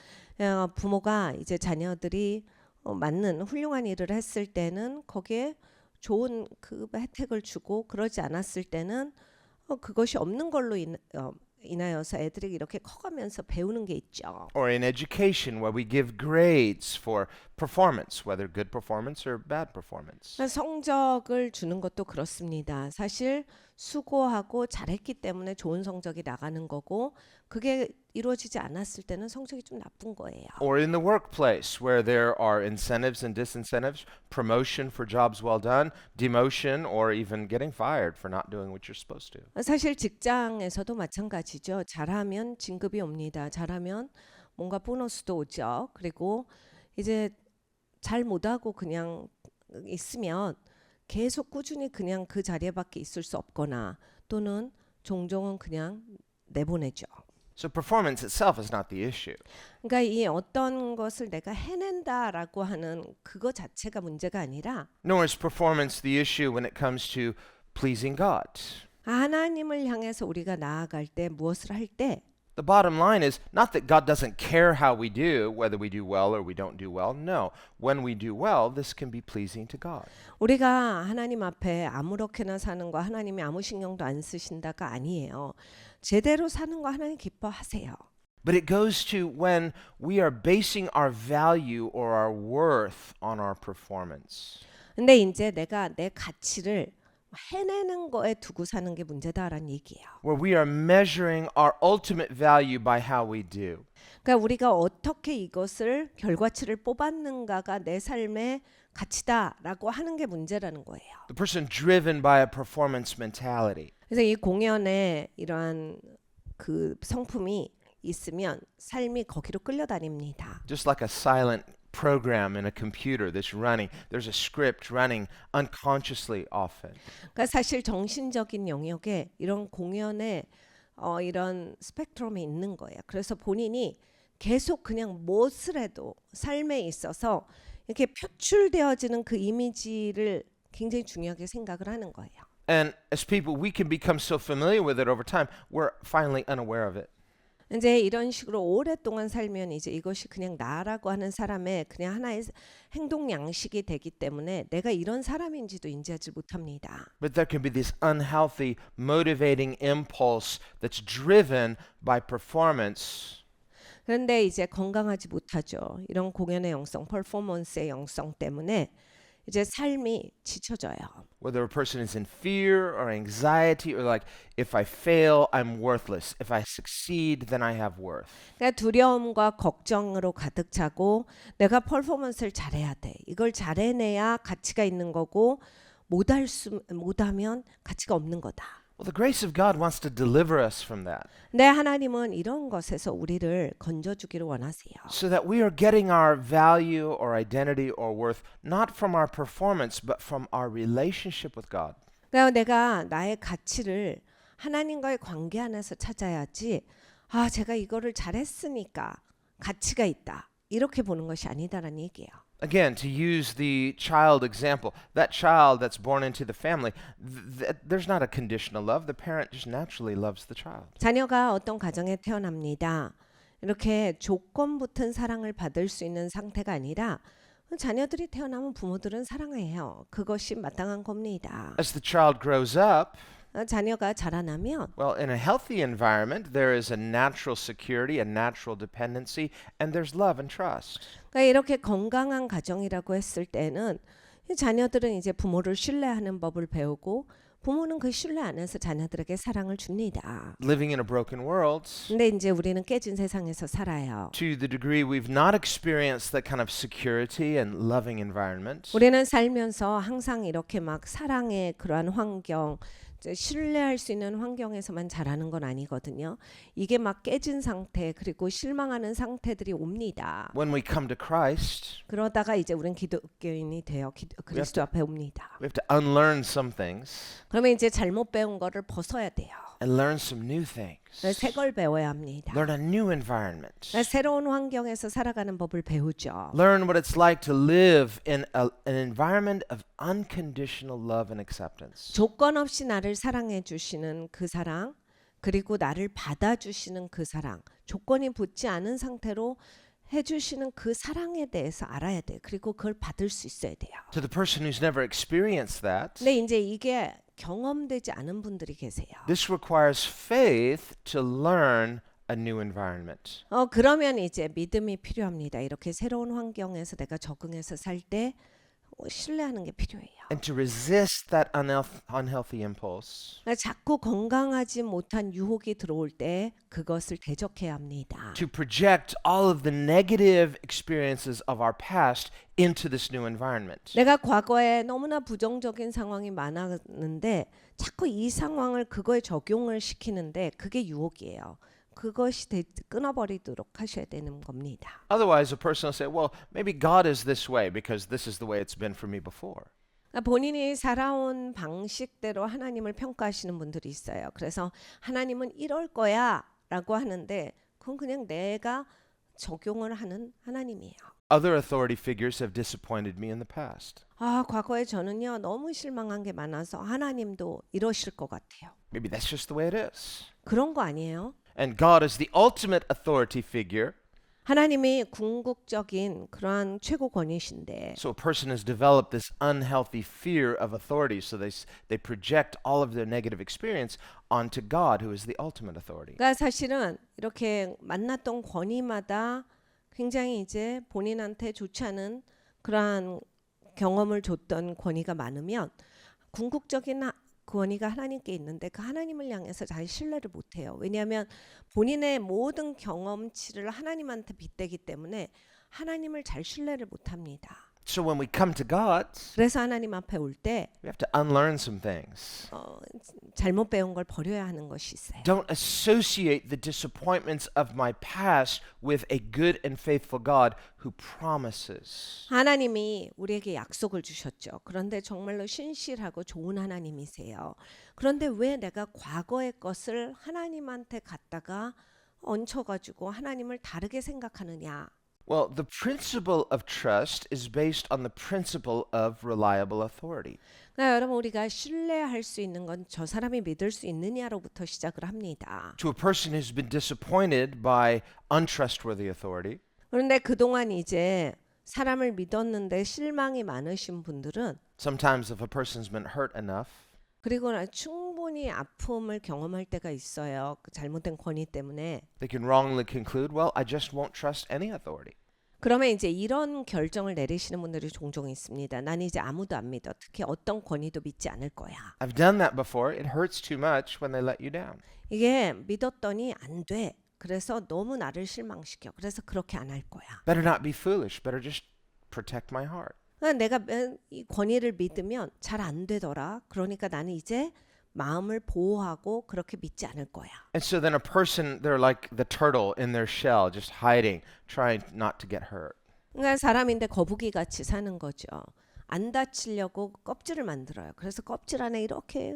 부모가 이제 자녀들이 맞는 훌륭한 일을 했을 때는 거기에 좋은 그 혜택을 주고 그러지 않았을 때는 그것이 없는 걸로 인하여서 애들이 이렇게 커가면서 배우는 게 있죠. Or in education where we give grades for performance, whether good performance or bad performance. 성적을 주는 것도 그렇습니다. 사실 수고하고 잘했기 때문에 좋은 성적이 나가는 거고 그게 이루어지지 않았을 때는 성적이 좀 나쁜 거예요. Or in the workplace where there are incentives and disincentives, promotion for jobs well done, demotion, or even getting fired for not doing what you're supposed to. 사실 직장에서도 마찬가지죠. 잘하면 진급이 옵니다. 잘하면 뭔가 보너스도 오죠. 그리고 이제 잘 못하고 그냥 있으면 계속 꾸준히 그냥 그 자리에밖에 있을 수 없거나 또는 종종은 그냥 내보내죠. So performance itself is not the issue. 그러니까 이 어떤 것을 내가 해낸다라고 하는 그거 자체가 문제가 아니라 Nor is performance the issue when it comes to pleasing God. 하나님을 향해서 우리가 나아갈 때 무엇을 할 때 The bottom line is not that God doesn't care how we do, whether we do well or we don't do well. No, when we do well, this can be pleasing to God. 우리가 하나님 앞에 아무렇게나 사는 거 하나님이 아무 신경도 안 쓰신다가 아니에요. 제대로 사는 거 하나님 기뻐하세요. But it goes to when we are basing our value or our worth on our performance. 근데 이제 내가 내 가치를 해내는 거에 두고 사는 게 문제다라는 얘기예요. Where we are measuring our ultimate value by how we do. 그러니까 우리가 어떻게 이것을 결과치를 뽑았는가가 내 삶의 가치다라고 하는 게 문제라는 거예요. The person driven by a performance mentality. 그래서 이 공연에 이러한 그 성품이 있으면 삶이 거기로 끌려다닙니다. Just like a silent program in a computer that's running, there's a script running unconsciously often. 그러니까 사실 정신적인 영역에 이런 공연에 이런 스펙트럼이 있는 거예요. 그래서 본인이 계속 그냥 무엇을 해도 삶에 있어서 이렇게 표출되어지는 그 이미지를 굉장히 중요하게 생각을 하는 거예요. And as people, we can become so familiar with it over time, we're finally unaware of it. 이제 이런 식으로 오랫동안 살면 이제 이것이 그냥 나라고 하는 사람의 그냥 하나의 행동 양식이 되기 때문에 내가 이런 사람인지도 인지하지 못합니다. But there can be this unhealthy, motivating impulse that's driven by performance. 그런데 이제 건강하지 못하죠. 이런 공연의 영성, 퍼포먼스의 영성 때문에 이제 삶이 지쳐져요. Whether a person is in fear or anxiety or like, if I fail, I'm worthless. If I succeed, then I have worth. 그러니까 두려움과 걱정으로 가득 차고 내가 퍼포먼스를 잘해야 돼. 이걸 잘해내야 가치가 있는 거고 못하면 가치가 없는 거다. Well, the grace of God wants to deliver us from that 네, 하나님은 이런 것에서 우리를 건져주기를 원하세요. so that we are getting our value or identity or worth not from our performance but from our relationship with God. 그러니까 내가 나의 가치를 하나님과의 관계 안에서 찾아야지. 아, 제가 이거를 잘했으니까 가치가 있다. 이렇게 보는 것이 아니다라는 얘기예요. Again, to use the child example, that child that's born into the family, there's not a conditional love. The parent just naturally loves the child. 자녀가 어떤 가정에 태어납니다. 이렇게 조건 붙은 사랑을 받을 수 있는 상태가 아니라 자녀들이 태어나면 부모들은 사랑해요. 그것이 마땅한 겁니다. As the child grows up, 자녀가 자라나면 well, in a healthy environment, there is a natural security, a natural dependency, and there's love and trust. 그러니까 이렇게 건강한 가정이라고 했을 때는 이 자녀들은 이제 부모를 신뢰하는 법을 배우고 부모는 그 신뢰 안에서 자녀들에게 사랑을 줍니다. Living in a broken world, 근데 이제 우리는 깨진 세상에서 살아요. to the degree we've not experienced that kind of security and loving environment, 우리는 살면서 항상 이렇게 막 사랑의 그러한 환경, 신뢰할 수 있는 환경에서만 자라는 건 아니거든요. 이게 막 깨진 상태 그리고 실망하는 상태들이 옵니다. when we come to Christ, 그러다가 이제 우리는 기독교인이 되어 그리스도 앞에 옵니다. we have to unlearn some things 그러면 이제 잘못 배운 거를 벗어야 돼요. and learn some new things. 새 걸 배워야 합니다. Learn a new environment. 새로운 환경에서 살아가는 법을 배우죠. Learn what it's like to live in an environment of unconditional love and acceptance. 조건 없이 나를 사랑해 주시는 그 사랑, 그리고 나를 받아주시는 그 사랑, 조건이 붙지 않은 상태로 해주시는 그 사랑에 대해서 알아야 돼. 그리고 그걸 받을 수 있어야 돼요. To the person who's never experienced that, 근데 이제 이게 경험되지 않은 분들이 계세요. this requires faith to learn a new environment. 그러면 이제 믿음이 필요합니다. 이렇게 새로운 환경에서 내가 적응해서 살 때 신뢰하는 게 필요해요. And to resist that unhealthy impulse, 자꾸 건강하지 못한 유혹이 들어올 때 그것을 대적해야 합니다. to project all of the negative experiences of our past into this new environment. 내가 과거에 너무나 부정적인 상황이 많았는데 자꾸 이 상황을 그거에 적용을 시키는데 그게 유혹이에요. 그것이 끊어버리도록 하셔야 되는 겁니다. Otherwise, a person will say, well, maybe God is this way because this is the way it's been for me before. 본인이 살아온 방식대로 하나님을 평가하시는 분들이 있어요. 그래서 하나님은 이럴 거야 라고 하는데 그건 그냥 내가 적용을 하는 하나님이에요. Other authority figures have disappointed me in the past. 과거에 저는요 너무 실망한 게 많아서 하나님도 이러실 것 같아요. Maybe that's just the way it is. 그런 거 아니에요? And God is the ultimate authority figure. 하나님이 궁극적인 그러한 최고 권위신데 So a person has developed this unhealthy fear of authority, so they project all of their negative experience onto God, who is the ultimate authority. 그러니까 사실은 이렇게 만났던 권위마다 굉장히 이제 본인한테 좋지 않은 그러한 경험을 줬던 권위가 많으면 궁극적인 권위가 하나님께 있는데 그 하나님을 향해서 잘 신뢰를 못해요. 왜냐하면 본인의 모든 경험치를 하나님한테 빗대기 때문에 하나님을 잘 신뢰를 못합니다. So when we come to God, 그래서 하나님 앞에 올 때 we have to unlearn some things. 잘못 배운 걸 버려야 하는 것이 있어요. Don't associate the disappointments of my past with a good and faithful God who promises. 하나님이 우리에게 약속을 주셨죠. 그런데 정말로 신실하고 좋은 하나님이세요. 그런데 왜 내가 과거의 것을 하나님한테 갖다가 얹혀가지고 하나님을 다르게 생각하느냐? Well, the principle of trust is based on the principle of reliable authority. 그러니까 여러분 우리가 신뢰할 수 있는 건 저 사람이 믿을 수 있느냐로부터 시작을 합니다. To a person who's been disappointed by untrustworthy authority, 그런데 그동안 이제 사람을 믿었는데 실망이 많으신 분들은 sometimes if a person's been hurt enough, 그리고 충분히 아픔을 경험할 때가 있어요. 그 잘못된 권위 때문에. they can wrongly conclude, well, I just won't trust any authority. 그러면 이제 이런 결정을 내리시는 분들이 종종 있습니다. 난 이제 아무도 안 믿어. 특히 어떤 권위도 믿지 않을 거야. I've done that before. It hurts too much when they let you down. 이게 믿었더니 안 돼. 그래서 너무 나를 실망시켜. 그래서 그렇게 안 할 거야. Better not be foolish. Better just protect my heart. 내가 이 권위를 믿으면 잘 안 되더라. 그러니까 나는 이제 마음을 보호하고 그렇게 믿지 않을 거야. And so then a person, they're like the turtle in their shell, just hiding, trying not to get hurt. 그러니까 사람인데 거북이 같이 사는 거죠. 안 다치려고 껍질을 만들어요. 그래서 껍질 안에 이렇게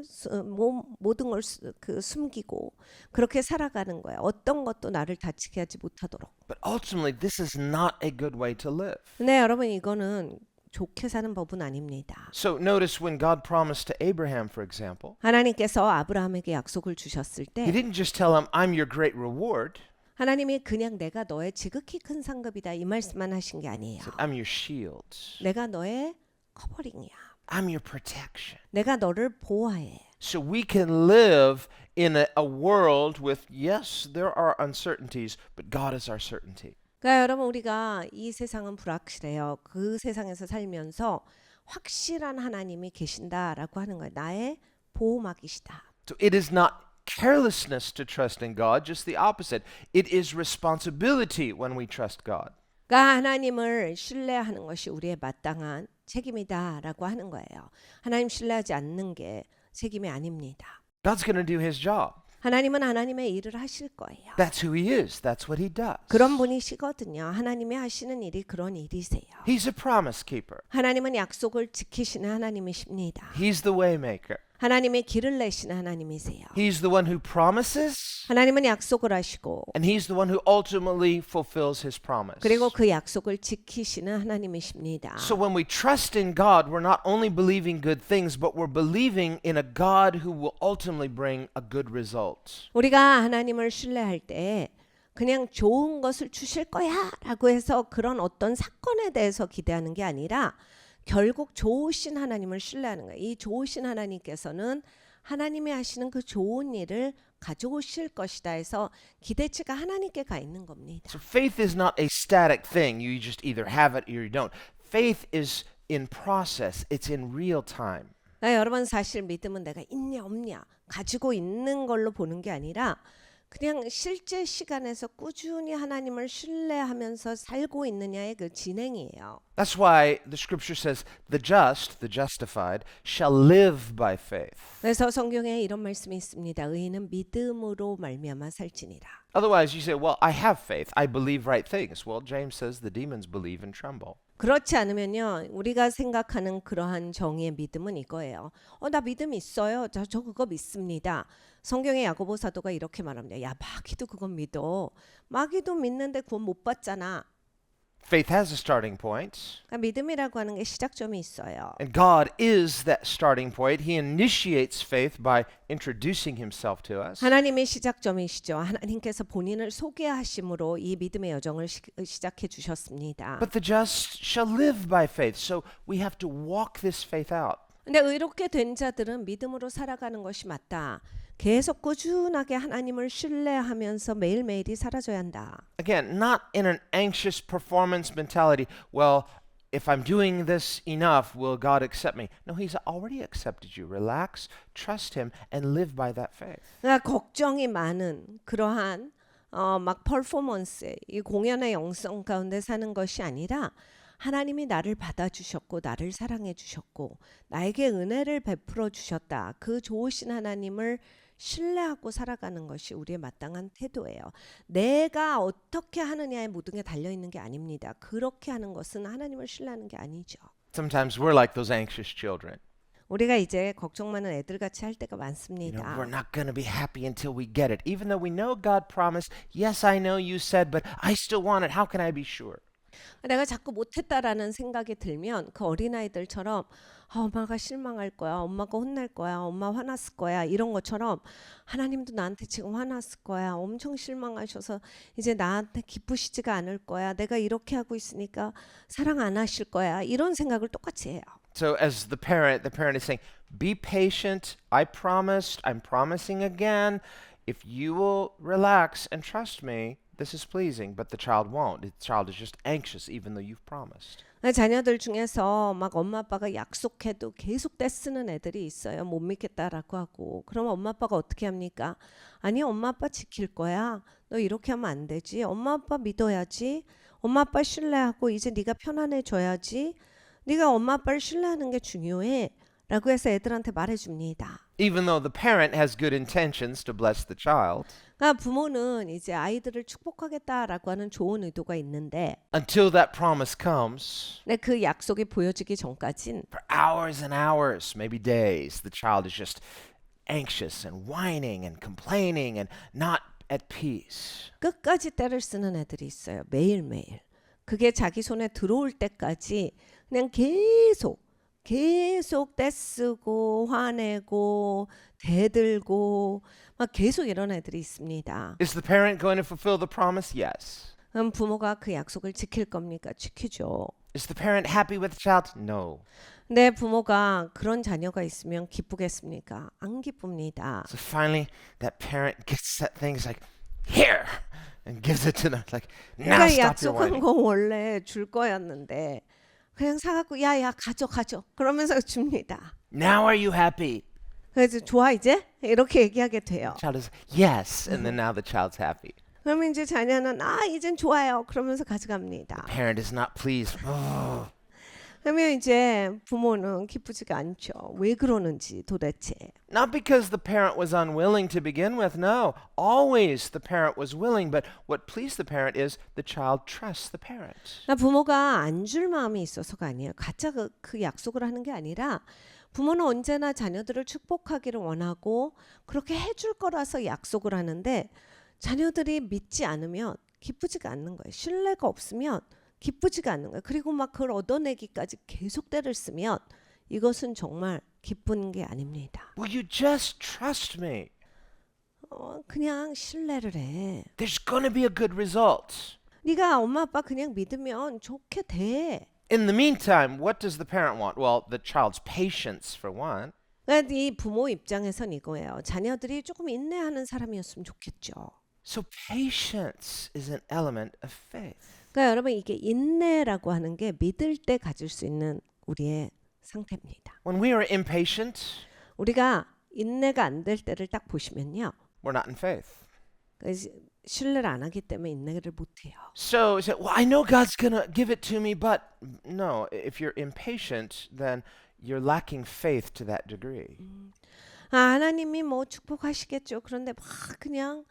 모든 걸 숨기고 그렇게 살아가는 거야. 어떤 것도 나를 다치게 하지 못하도록. But ultimately, this is not a good way to live. 근데 여러분 이거는 좋게 사는 법은 아닙니다. So notice when God promised to Abraham, for example, 하나님께서 아브라함에게 약속을 주셨을 He 때 didn't just tell him, I'm your great reward. 하나님이 그냥 내가 너의 지극히 큰 상급이다 이 말씀만 하신 게 아니에요. He said, I'm your shield. 내가 너의 커버링이야. I'm your protection. 내가 너를 보호해. So we can live in a world with, yes, there are uncertainties, but God is our certainty. 그러니까 여러분 우리가 이 세상은 불확실해요. 그 세상에서 살면서 확실한 하나님이 계신다라고 하는 거예요. 나의 보호막이시다. So it is not carelessness to trust in God, just the opposite. It is responsibility when we trust God. 그러니까 하나님을 신뢰하는 것이 우리의 마땅한 책임이다라고 하는 거예요. 하나님 신뢰하지 않는 게 책임이 아닙니다. God's going to do His job. 하나님은 하나님의 일을 하실 거예요. That's who He is. That's what He does. 그런 분이시거든요. 하나님이 하시는 일이 그런 일이세요. He's a promise keeper. 하나님은 약속을 지키시는 하나님이십니다. He's the way maker. 하나님의 길을 내시는 하나님이세요. He's the one who promises, 하나님은 약속을 하시고 and He's the one who ultimately fulfills His promise. 그리고 그 약속을 지키시는 하나님이십니다. So when we trust in God, we're not only believing good things, but we're believing in a God who will ultimately bring a good result. 우리가 하나님을 신뢰할 때 그냥 좋은 것을 주실 거야 라고 해서 그런 어떤 사건에 대해서 기대하는 게 아니라 결국 좋으신 하나님을 신뢰하는 거예요. 이 좋으신 하나님께서는 하나님이 하시는 그 좋은 일을 가져오실 것이다 해서 기대치가 하나님께 가 있는 겁니다. So faith is not a static thing. You just either have it or you don't. Faith is in process. It's in real time. 여러분 사실 믿음은 내가 있냐 없냐 가지고 있는 걸로 보는 게 아니라 그냥 실제 시간에서 꾸준히 하나님을 신뢰하면서 살고 있느냐의 그 진행이에요. That's why the scripture says the just, the justified, shall live by faith. 그래서 성경에 이런 말씀이 있습니다. 의인은 믿음으로 말미암아 살지니라. Otherwise you say, well, I have faith. I believe right things. Well, James says the demons believe and tremble. 그렇지 않으면요. 우리가 생각하는 그러한 정의의 믿음은 이거예요. 나 믿음 있어요. 저 그거 믿습니다. 성경의 야고보 사도가 이렇게 말합니다. 야, 마귀도 그건 믿어. 마귀도 믿는데 구원 못 받잖아. Faith has a starting point. 그러니까 믿음이라고 하는 게 시작점이 있어요. And God is that starting point. He initiates faith by introducing himself to us. 하나님의 시작점이시죠. 하나님께서 본인을 소개하심으로 이 믿음의 여정을 시작해 주셨습니다. But the just shall live by faith. So we have to walk this faith out. 근데 의롭게 된 자들은 믿음으로 살아가는 것이 맞다. 계속 꾸준하게 하나님을 신뢰하면서 매일매일이 사라져야 한다. Again, not in an anxious performance mentality. Well, if I'm doing this enough, will God accept me? No, He's already accepted you. Relax, trust Him, and live by that faith. 그러니까 걱정이 많은 그러한 막 퍼포먼스, 이 공연의 영성 가운데 사는 것이 아니라 하나님이 나를 받아주셨고 나를 사랑해 주셨고 나에게 은혜를 베풀어 주셨다. 그 좋으신 하나님을 신뢰하고 살아가는 것이 우리의 마땅한 태도예요. 내가 어떻게 하느냐에 모든 게 달려있는 게 아닙니다. 그렇게 하는 것은 하나님을 신뢰하는 게 아니죠. Sometimes we're like those anxious children. 우리가 이제 걱정 많은 애들같이 할 때가 You know, 많습니다. we're not going to be happy until we get it. Even though we know God promised, yes, I know you said, but I still want it. How can I be sure? 내가 자꾸 못했다라는 생각이 들면 그 어린아이들처럼 엄마가 실망할 거야, 엄마가 혼날 거야, 엄마 화났을 거야 이런 것처럼 하나님도 나한테 지금 화났을 거야, 엄청 실망하셔서 이제 나한테 기쁘시지가 않을 거야, 내가 이렇게 하고 있으니까 사랑 안 하실 거야 이런 생각을 똑같이 해요. So as the parent is saying, be patient. I promised. I'm promising again. If you will relax and trust me, this is pleasing. But the child won't. The child is just anxious even though you've promised. 자녀들 중에서 막 엄마 아빠가 약속해도 계속 떼쓰는 애들이 있어요. 못 믿겠다라고 하고. 그럼 엄마 아빠가 어떻게 합니까? 아니 엄마 아빠 지킬 거야. 너 이렇게 하면 안 되지. 엄마 아빠 믿어야지. 엄마 아빠 신뢰하고 이제 네가 편안해져야지. 네가 엄마 아빠를 신뢰하는 게 중요해. 라고 해서 애들한테 말해줍니다. Even though the parent has good intentions to bless the child, 그러니까 부모는 이제 아이들을 축복하겠다라고 하는 좋은 의도가 있는데 until that promise comes, 근데 그 약속이 보여지기 전까진 for hours and hours, maybe days, the child is just anxious and whining and complaining and not at peace. 끝까지 때를 쓰는 애들이 있어요. 매일매일. 그게 자기 손에 들어올 때까지 그냥 계속 떼쓰고 화내고 대들고 막 계속 이런 애들이 있습니다. Is the parent going to fulfill the promise? Yes. 그럼 부모가 그 약속을 지킬 겁니까? 지키죠. Is the parent happy with the child? No. 근데 부모가 그런 자녀가 있으면 기쁘겠습니까? 안 기쁩니다. So finally, that parent gets that thing, is like, here, and gives it to them. It's like, now 그러니까 stop your 약속한 whining. 거 원래 줄 거였는데 그냥 사갖고 야야 가져 그러면서 줍니다. Now are you happy? 그래서 좋아 이제? 이렇게 얘기하게 돼요. Child is, yes. And then now the child's happy. 그러면 이제 자녀는 이젠 좋아요. 그러면서 가져갑니다. Parent is not pleased. Oh. 그러면 이제 부모는 기쁘지가 않죠. 왜 그러는지 도대체. Not because the parent was unwilling to begin with. No. Always the parent was willing. But what pleased the parent is the child trusts the parent. 부모가 안 줄 마음이 있어서가 아니에요. 가짜 그 약속을 하는 게 아니라 부모는 언제나 자녀들을 축복하기를 원하고 그렇게 해줄 거라서 약속을 하는데 자녀들이 믿지 않으면 기쁘지가 않는 거예요. 신뢰가 없으면 기쁘지가 않는 거예요. 그리고 막 그걸 얻어내기까지 계속 때를 쓰면 이것은 정말 기쁜 게 아닙니다. Will you just trust me? 그냥 신뢰를 해. There's going to be a good result. 네가 엄마 아빠 그냥 믿으면 좋게 돼. In the meantime, what does the parent want? Well, the child's patience, for one. 그러니까 이 부모 입장에선 이거예요. 자녀들이 조금 인내하는 사람이었으면 좋겠죠. So patience is an element of faith. 그러니까 여러분 이게 인내라고 하는 게 믿을 때 가질 수 있는 우리의 상태입니다. When we are impatient, 우리가 인내가 안 될 때를 딱 보시면요. we're not in faith. 그래서 신뢰를 안 하기 때문에 인내를 못 해요. So, you say, well, I know God's going to give it to me, but no, if you're impatient, then you're lacking faith to that degree. 하나님이 뭐 축복하시겠죠. 그런데 막 그냥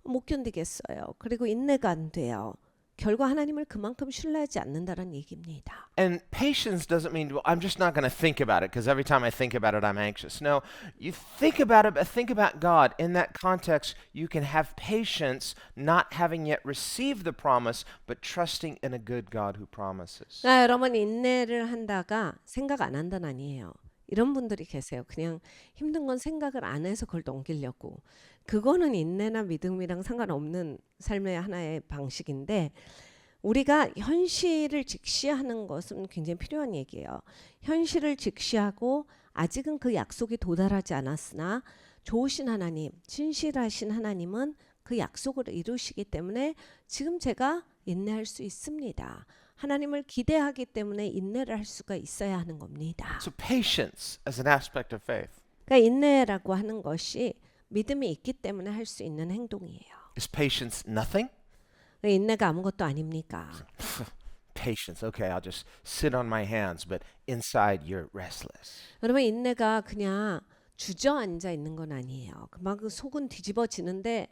못 견디겠어요. 그리고 인내가 안 돼요. 결과 하나님을 그만큼 신뢰하지 않는다는 얘기입니다. And patience doesn't mean, well, I'm just not going to think about it because every time I think about it, I'm anxious. No, you think about it, but think about God. In that context, you can have patience, not having yet received the promise, but trusting in a good God who promises. 여러분 인내를 한다가 생각 안 한다는 아니에요. 이런 분들이 계세요. 그냥 힘든 건 생각을 안 해서 그걸 넘기려고. 그거는 인내나 믿음이랑 상관없는 삶의 하나의 방식인데 우리가 현실을 직시하는 것은 굉장히 필요한 얘기예요. 현실을 직시하고 아직은 그 약속이 도달하지 않았으나 좋으신 하나님, 진실하신 하나님은 그 약속을 이루시기 때문에 지금 제가 인내할 수 있습니다. 하나님을 기대하기 때문에 인내를 할 수가 있어야 하는 겁니다. So patience as an aspect of faith. 그러니까 인내라고 하는 것이 믿음이 있기 때문에 할 수 있는 행동이에요. Is patience nothing? 인내가 아무것도 아닙니까? Patience. Okay, I'll just sit on my hands, but inside you're restless. 여러분 인내가 그냥 주저앉아 있는 건 아니에요. 막 그 속은 뒤집어지는데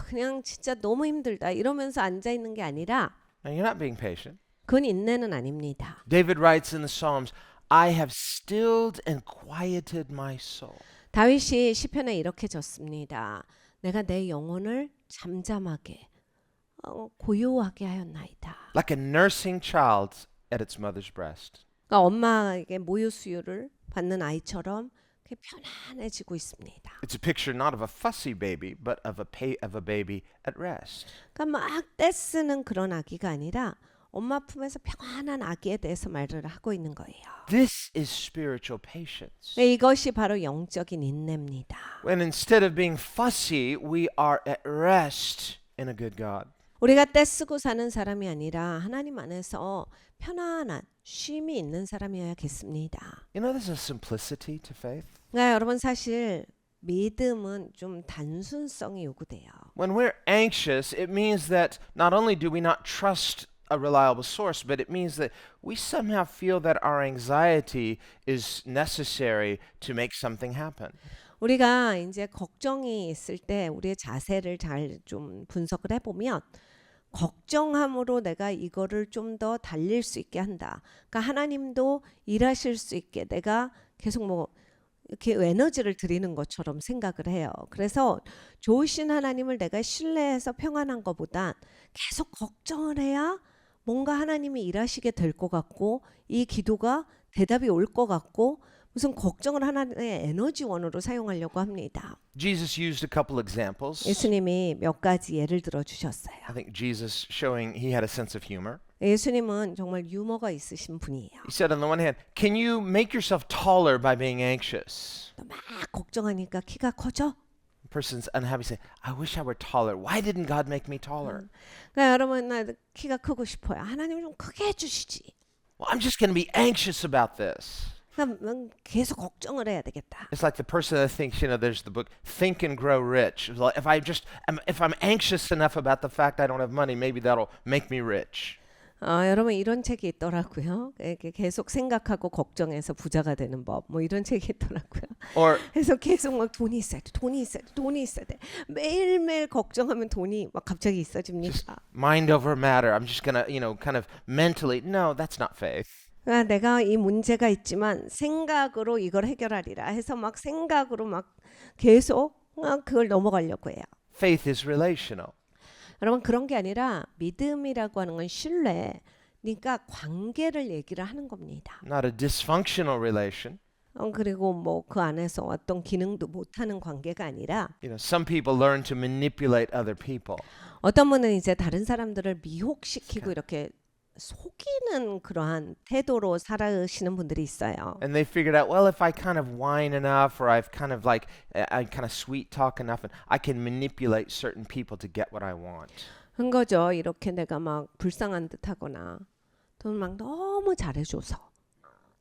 그냥 진짜 너무 힘들다 이러면서 앉아 있는 게 아니라 Now, you're not being patient. 그건 인내는 아닙니다. David writes in the Psalms, I have stilled and quieted my soul. 다윗이 시편에 이렇게 졌습니다. 내가 내 영혼을 잠잠하게 고요하게 하였나이다. Like a nursing child at its mother's breast. 그러니까 엄마에게 모유 수유를 받는 아이처럼 편안해지고 있습니다. It's a picture not of a fussy baby, but of a baby at rest. 그러니까 막 떼쓰는 그런 아기가 아니라 엄마 품에서 평안한 아기에 대해서 말을 하고 있는 거예요. This is spiritual patience. 이것이 바로 영적인 인내입니다. When instead of being fussy, we are at rest in a good God. 우리가 떼쓰고 사는 사람이 아니라 하나님 안에서 편안한 쉼이 있는 사람이어야겠습니다. You know, there's a simplicity to faith. 그러니까 여러분 사실 믿음은 좀 단순성이 요구돼요. When we're anxious, it means that not only do we not trust a reliable source, but it means that we somehow feel that our anxiety is necessary to make something happen. 우리가 이제 걱정이 있을 때 우리의 자세를 잘 좀 분석을 해보면 걱정함으로 내가 이거를 좀 더 달릴 수 있게 한다. 그러니까 하나님도 일하실 수 있게 내가 계속 뭐 이렇게 에너지를 드리는 것처럼 생각을 해요. 그래서 좋으신 하나님을 내가 신뢰해서 평안한 것보단 계속 걱정을 해야 뭔가 하나님이 일하시게 될 것 같고 이 기도가 대답이 올 것 같고 무슨 걱정을 하나의 에너지원으로 사용하려고 합니다. Jesus used a couple examples. 예수님이 몇 가지 예를 들어 주셨어요. I think Jesus showing he had a sense of humor. 예수님은 정말 유머가 있으신 분이에요. He said on the one hand, can you make yourself taller by being anxious? 막 걱정하니까 키가 커져? The person's unhappy say, I wish I were taller. Why didn't God make me taller? 그러니까 여러분 나 키가 크고 싶어요. 하나님 좀 크게 해주시지. Well, I'm just going to be anxious about this. 그러니까 계속 걱정을 해야 되겠다. It's like the person that thinks, there's the book Think and Grow Rich. It's like, if I'm anxious enough about the fact I don't have money, maybe that'll make me rich. 여러분 이런 책이 있더라고요. 이렇게 계속 생각하고 걱정해서 부자가 되는 법. 뭐 이런 책이 있더라고요. Or 그래서 계속 막 돈이 있어야 돼, 돈이 있어야 돼, 돈이 있어야 돼. 매일매일 걱정하면 돈이 막 갑자기 있어집니다. mind over matter. I'm just going to, kind of mentally. No, that's not faith. 그러니까 내가 이 문제가 있지만 생각으로 이걸 해결하리라 해서 막 생각으로 막 계속 그걸 넘어가려고 해요. Faith is relational. 여러분 그런 게 아니라 믿음이라고 하는 건 신뢰. 그러니까 관계를 얘기를 하는 겁니다. Not a dysfunctional relation. 그리고 뭐 그 안에서 어떤 기능도 못하는 관계가 아니라 Some people learn to manipulate other people. 어떤 분은 이제 다른 사람들을 미혹시키고 이렇게 속이는 그러한 태도로 살아가시는 분들이 있어요. And they figured out, well, if I kind of whine enough or I've kind of like, I kind of sweet talk enough, and I can manipulate certain people to get what I want. 한 거죠. 이렇게 내가 막 불쌍한 듯하거나 또 막 너무 잘해줘서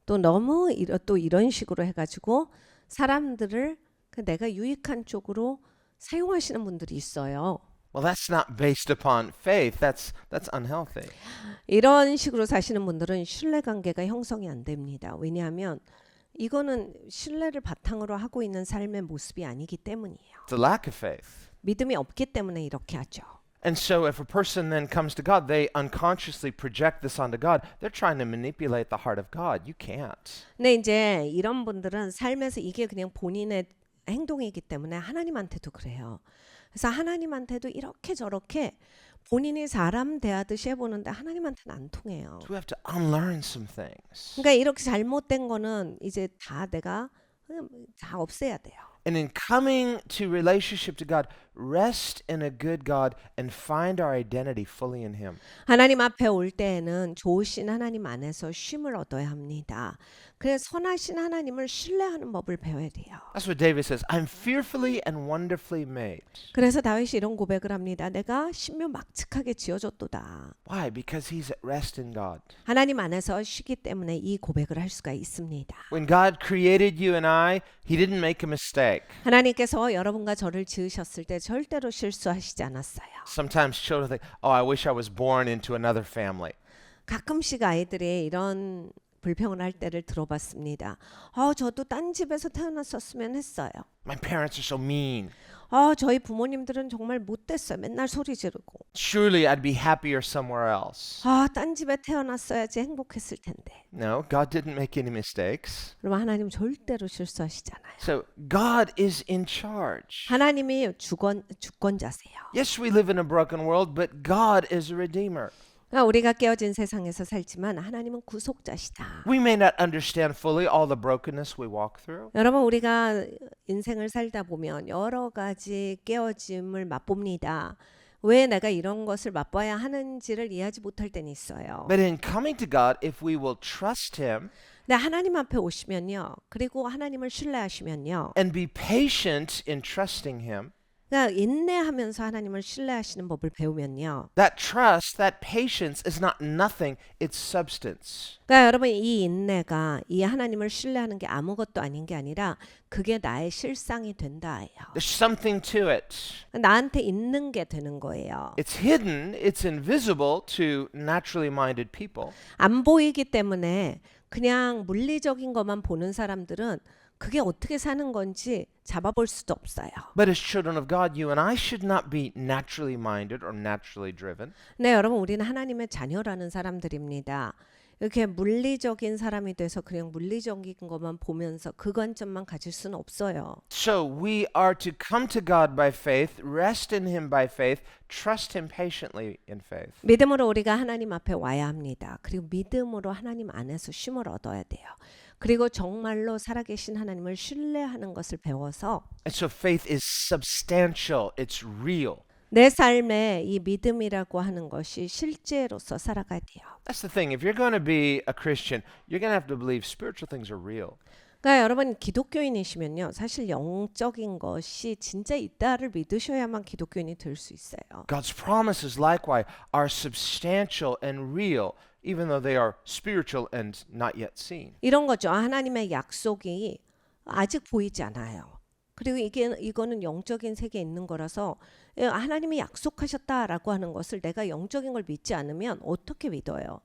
또 너무 또 이런 식으로 해가지고 사람들을 내가 유익한 쪽으로 사용하시는 분들이 있어요. Well, that's not based upon faith. That's unhealthy. 이런 식으로 사시는 분들은 신뢰관계가 형성이 안 됩니다. 왜냐하면 이거는 신뢰를 바탕으로 하고 있는 삶의 모습이 아니기 때문이에요. It's a lack of faith. 믿음이 없기 때문에 이렇게 하죠. And so if a person then comes to God, they unconsciously project this onto God. They're trying to manipulate the heart of God. You can't. 근데 이제 이런 분들은 삶에서 이게 그냥 본인의 행동이기 때문에 하나님한테도 그래요. 그래서 하나님한테도 이렇게 저렇게 본인이 사람 대하듯이 해보는데 하나님한테는 안 통해요. So we have to unlearn some things. 그러니까 이렇게 잘못된 거는 이제 다 내가 다 없애야 돼요. And in coming to relationship to God, rest in a good God and find our identity fully in Him. 하나님 앞에 올 때에는 좋으신 하나님 안에서 쉼을 얻어야 합니다. 그래서 선하신 하나님을 신뢰하는 법을 배워야 돼요. That's what David says. I'm fearfully and wonderfully made. 그래서 다윗이 이런 고백을 합니다. 내가 신묘막측하게 지어졌도다. Why? Because he's at rest in God. 하나님 안에서 쉬기 때문에 이 고백을 할 수가 있습니다. When God created you and I, He didn't make a mistake. 하나님께서 여러분과 저를 지으셨을 때 절대로 실수하시지 않았어요. Sometimes children think, oh, I wish I was born into another family. 가끔씩 아이들이 이런 불평을 할 때를 들어봤습니다. 저도 딴 집에서 태어났었으면 했어요. My parents are so mean. 저희 부모님들은 정말 못됐어요. 맨날 소리 지르고. Surely I'd be happier somewhere else. 딴 집에 태어났어야지 행복했을 텐데. No, God didn't make any mistakes. 그럼 하나님 절대로 실수하시잖아요. So God is in charge. 하나님이 주권자세요. Yes, we live in a broken world, but God is a redeemer. 우리가 깨어진 세상에서 살지만 하나님은 구속자시다. We may not understand fully all the brokenness we walk through. 여러분 우리가 인생을 살다 보면 여러 가지 깨어짐을 맛봅니다. 왜 내가 이런 것을 맛봐야 하는지를 이해하지 못할 때는 있어요. But in coming to God, if we will trust Him 근데 하나님 앞에 오시면요. 그리고 하나님을 신뢰하시면요. and be patient in trusting Him, 그러니까 인내하면서 하나님을 신뢰하시는 법을 배우면요. That trust, that patience is not nothing, it's substance. 그러니까 여러분 이 인내가 이 하나님을 신뢰하는 게 아무것도 아닌 게 아니라 그게 나의 실상이 된다예요. There's something to it. 나한테 있는 게 되는 거예요. It's hidden, it's invisible to naturally minded people. 안 보이기 때문에 그냥 물리적인 것만 보는 사람들은 그게 어떻게 사는 건지 잡아볼 수도 없어요. But as children of God, you and I should not be naturally minded or naturally driven. 네, 여러분 우리는 하나님의 자녀라는 사람들입니다. 이렇게 물리적인 사람이 돼서 그냥 물리적인 것만 보면서 그 관점만 가질 수는 없어요. So we are to come to God by faith, rest in Him by faith, trust Him patiently in faith. 믿음으로 우리가 하나님 앞에 와야 합니다. 그리고 믿음으로 하나님 안에서 쉼을 얻어야 돼요. 그리고 정말로 살아계신 하나님을 신뢰하는 것을 배워서 And so faith is substantial, it's real. 내 삶에 이 믿음이라고 하는 것이 실제로서 살아가야 돼요. That's the thing. If you're going to be a Christian, you're going to have to believe spiritual things are real. 그러니까 여러분 기독교인이시면요. 사실 영적인 것이 진짜 있다를 믿으셔야만 기독교인이 될 수 있어요. God's promises, likewise, are substantial and real, even though they are spiritual and not yet seen. 이런 거죠. 하나님의 약속이 아직 보이지 않아요. 그리고 이거는 영적인 세계에 있는 거라서 하나님이 약속하셨다라고 하는 것을 내가 영적인 걸 믿지 않으면 어떻게 믿어요?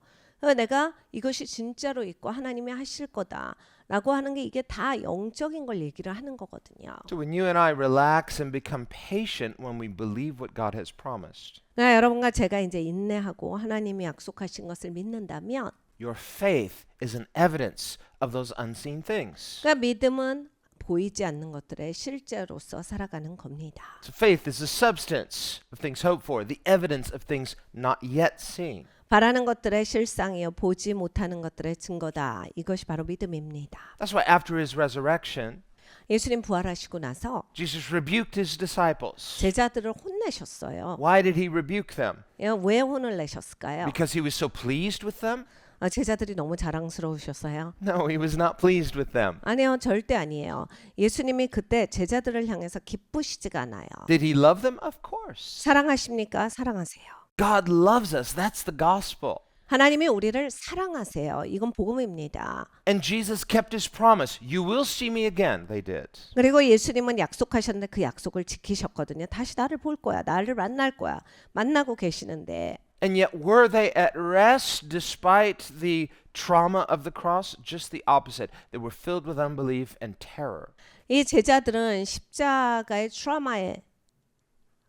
내가 이것이 진짜로 있고 하나님이 하실 거다라고 하는 게 이게 다 영적인 걸 얘기를 하는 거거든요. So when you and I relax and become patient when we believe what God has promised, 그러니까 여러분과 제가 이제 인내하고 하나님이 약속하신 것을 믿는다면 your faith is an evidence of those unseen things. 그러니까 믿음은 보이지 않는 것들의 실제로서 살아가는 겁니다. So faith is the substance of things hoped for, the evidence of things not yet seen. 바라는 것들의 실상이요 보지 못하는 것들의 증거다. 이것이 바로 믿음입니다. That's why after his resurrection, 예수님 부활하시고 나서 Jesus rebuked his disciples. 제자들을 혼내셨어요. Why did he rebuke them? 왜 혼을 내셨을까요? Because he was so pleased with them? 제자들이 너무 자랑스러우셨어요? No, he was not pleased with them. 아니요, 절대 아니에요. 예수님이 그때 제자들을 향해서 기쁘시지가 않아요. Did he love them? Of course. 사랑하십니까? 사랑하세요. God loves us. That's the gospel. 하나님이 우리를 사랑하세요. 이건 복음입니다. And Jesus kept his promise. You will see me again. They did. 그리고 예수님은 약속하셨는데 그 약속을 지키셨거든요. 다시 나를 볼 거야. 나를 만날 거야. 만나고 계시는데 And yet, were they at rest despite the trauma of the cross? Just the opposite. They were filled with unbelief and terror. 이 제자들은 십자가의 트라우마에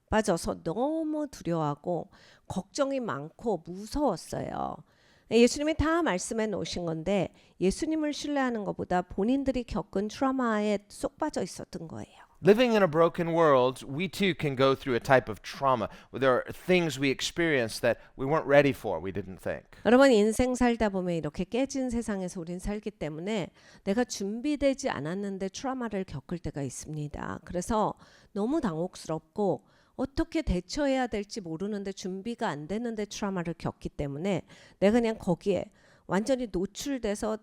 빠져서 너무 두려워하고 걱정이 많고 무서웠어요. 예수님이 다 말씀해 놓으신 건데 예수님을 신뢰하는 것보다 본인들이 겪은 트라우마에 쏙 빠져 있었던 거예요. Living in a broken world, we too can go through a type of trauma where there are things we experience that we weren't ready for, we didn't think. 여러분 인생 살다 보면 이렇게 깨진 세상에서 우린 살기 때문에 내가 준비되지 않았는데 트라우마를 겪을 때가 있습니다. 그래서 너무 당혹스럽고 어떻게 대처해야 될지 모르는데 준비가 안 되는데 트라우마를 겪기 때문에 내가 그냥 거기에 완전히 노출돼서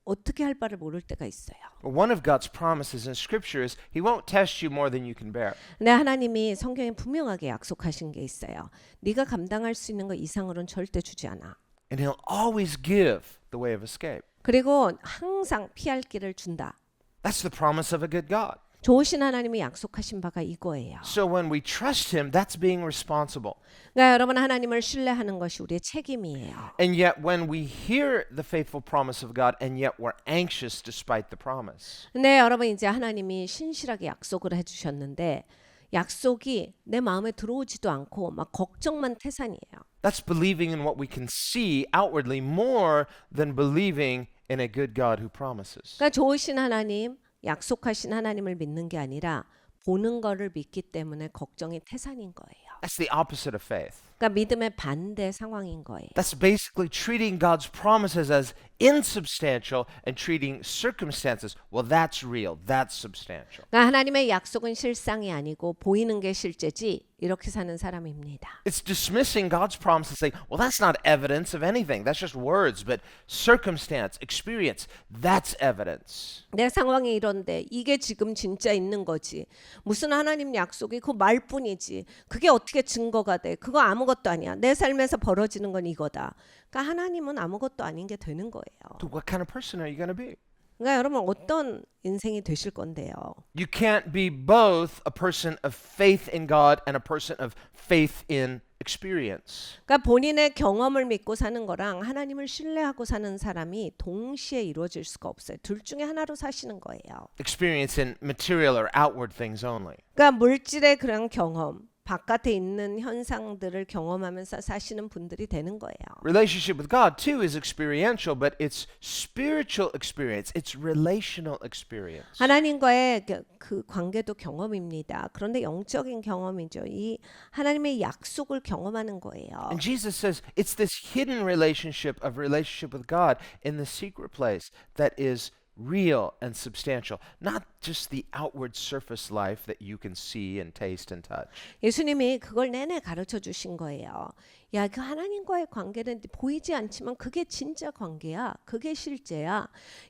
어떻게 할 바를 모를 때가 있어요. One of God's promises in Scripture is He won't test you more than you can bear. 근데 하나님이 성경에 분명하게 약속하신 게 있어요. 네가 감당할 수 있는 것 이상으로는 절대 주지 않아. And He'll always give the way of escape. 그리고 항상 피할 길을 준다. That's the promise of a good God. 좋으신 하나님이 약속하신 바가 이거예요. So when we trust Him, that's being responsible. 그러니까 여러분 하나님을 신뢰하는 것이 우리의 책임이에요. And yet when we hear the faithful promise of God and yet we're anxious despite the promise. 근데 여러분 이제 하나님이 신실하게 약속을 해주셨는데 약속이 내 마음에 들어오지도 않고 막 걱정만 태산이에요. That's believing in what we can see outwardly more than believing in a good God who promises. 그러니까 좋으신 하나님, 약속하신 하나님을 믿는 게 아니라 보는 거를 믿기 때문에 걱정이 태산인 거예요. That's the opposite of faith. 그러니까 믿음의 반대 상황인 거예요. That's basically treating God's promises as insubstantial and treating circumstances, well, that's real, that's substantial. 그러니까 하나님의 약속은 실상이 아니고 보이는 게 실제지 이렇게 사는 사람입니다. It's dismissing God's promises, saying, well, that's not evidence of anything. That's just words. But circumstance, experience, that's evidence. 내 상황이 이런데 이게 지금 진짜 있는 거지. 무슨 하나님 약속이 그 말뿐이지. 그게 어떻게 증거가 돼. 그거 아무것도 아니야. 내 삶에서 벌어지는 건 이거다. 그러니까 하나님은 아무것도 아닌 게 되는 거예요. So what kind of person are you going to be? 그러니까 여러분 어떤 인생이 되실 건데요. You can't be both a person of faith in God and a person of faith in experience. 그러니까 본인의 경험을 믿고 사는 거랑 하나님을 신뢰하고 사는 사람이 동시에 이루어질 수가 없어요. 둘 중에 하나로 사시는 거예요. Experience in material or outward things only. 그러니까 물질의 그런 경험, 바깥에 있는 현상들을 경험하면서 사시는 분들이 되는 거예요. Relationship with God too is experiential, but it's spiritual experience. It's relational experience. 하나님과의 그 관계도 경험입니다. 그런데 영적인 경험이죠. 이 하나님의 약속을 경험하는 거예요. And Jesus says it's this hidden relationship with God in the secret place that is real and substantial, not just the outward surface life that you can see and taste and touch. 예수님이 그걸 내내 가르쳐 주신 거예요. 야, 그 하나님과의 관계는 보이지 않지만 그게 진짜 관계야. 그게 실제야.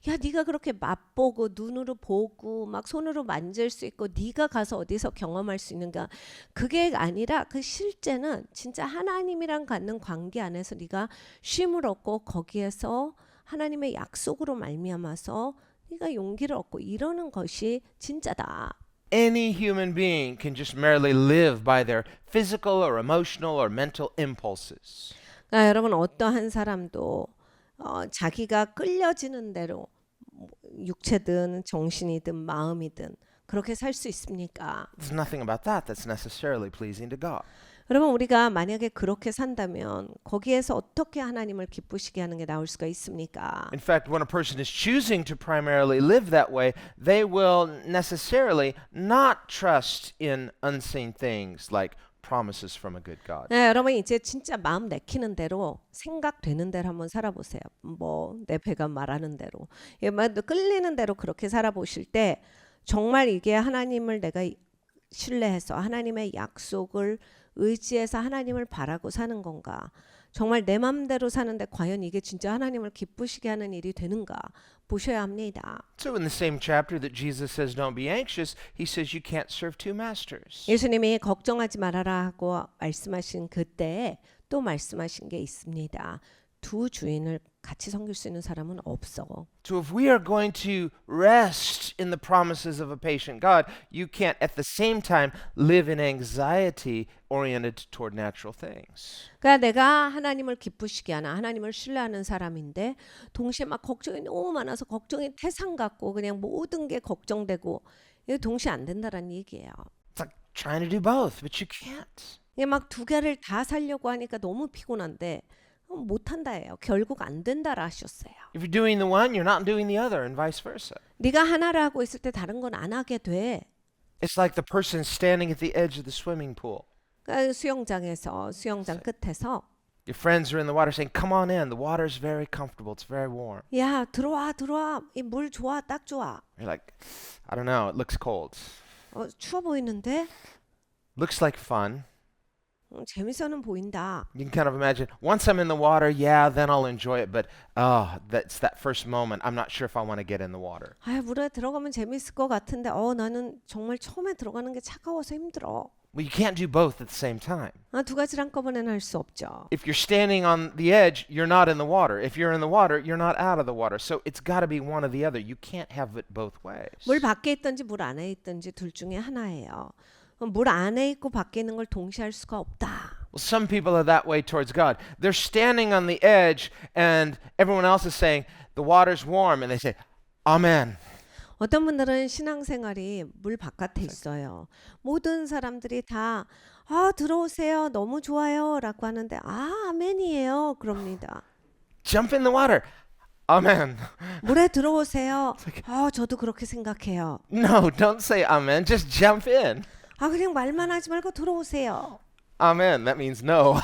야, 네가 그렇게 맛보고 눈으로 보고 막 손으로 만질 수 있고 네가 가서 어디서 경험할 수 있는가. 그게 아니라 그 실제는 진짜 하나님이랑 갖는 관계 안에서 네가 쉼을 얻고 거기에서 하나님의 약속으로 말미암아서 네가 용기를 얻고 이러는 것이 진짜다. Any human being can just merely live by their physical or emotional or mental impulses. 그러니까 여러분 어떠한 사람도 자기가 끌려지는 대로 육체든 정신이든 마음이든 그렇게 살 수 있습니까? There's nothing about that that's necessarily pleasing to God. 여러분 우리가 만약에 그렇게 산다면 거기에서 어떻게 하나님을 기쁘시게 하는 게 나올 수가 있습니까? In fact, when a person is choosing to primarily live that way, they will necessarily not trust in unseen things like promises from a good God. 네, 여러분 이제 진짜 마음 내키는 대로 생각되는 대로 한번 살아보세요. 뭐 내 배가 말하는 대로, 끌리는 대로 그렇게 살아보실 때 정말 이게 하나님을 내가 신뢰해서 하나님의 약속을 의지해서 하나님을 바라고 사는 건가? 정말 내 맘대로 사는데 과연 이게 진짜 하나님을 기쁘시게 하는 일이 되는가? 보셔야 합니다. So in the same chapter that Jesus says don't be anxious, he says you can't serve two masters. 예수님이 걱정하지 말아라 하고 말씀하신 그때에 또 말씀하신 게 있습니다. 두 주인을 같이 섬길 수 있는 사람은 없어. So if we are going to rest in the promises of a patient God, you can't at the same time live in anxiety oriented toward natural things. 그러니까 내가 하나님을 기쁘시게 하나 하나님을 신뢰하는 사람인데 동시에 막 걱정이 너무 많아서 걱정이 태산 같고 그냥 모든 게 걱정되고 이게 동시에 안 된다라는 얘기예요. It's like trying to do both, but you can't. 이게 막 두 개를 다 살려고 하니까 너무 피곤한데 못한다예요. 결국 안 된다라 하셨어요. If you're doing the one, you're not doing the other, and vice versa. 네가 하나를 하고 있을 때 다른 건 안 하게 돼. It's like the person standing at the edge of the swimming pool. 그러니까 수영장 끝에서 Your friends are in the water saying, come on in. The water's very comfortable. It's very warm. 야 들어와 이 물 좋아 딱 좋아. You're like, I don't know. It looks cold. 추워 보이는데 Looks like fun. 재밌어는 보인다. You can kind of imagine, once I'm in the water, yeah, then I'll enjoy it. But, that's that first moment. I'm not sure if I want to get in the water. 물에 들어가면 재밌을 것 같은데 나는 정말 처음에 들어가는 게 차가워서 힘들어. Well, you can't do both at the same time. 두 가지를 한꺼번에는 할 수 없죠. If you're standing on the edge, you're not in the water. If you're in the water, you're not out of the water. So it's got to be one or the other. You can't have it both ways. 물 밖에 있든지 물 안에 있든지 둘 중에 하나예요. 물 안에 있고 밖에 있는 걸 동시에 할 수가 없다. Well, some people are that way towards God. They're standing on the edge and everyone else is saying, the water's warm. And they say, Amen. 어떤 분들은 신앙생활이 물 바깥에 있어요. 모든 사람들이 다 들어오세요. 너무 좋아요. 라고 하는데 아멘이에요. 그럽니다. Jump in the water. Amen. 물에 들어오세요. 저도 그렇게 생각해요. No, don't say amen. Just jump in. 그냥 말만 하지 말고 들어오세요. Amen. That means no.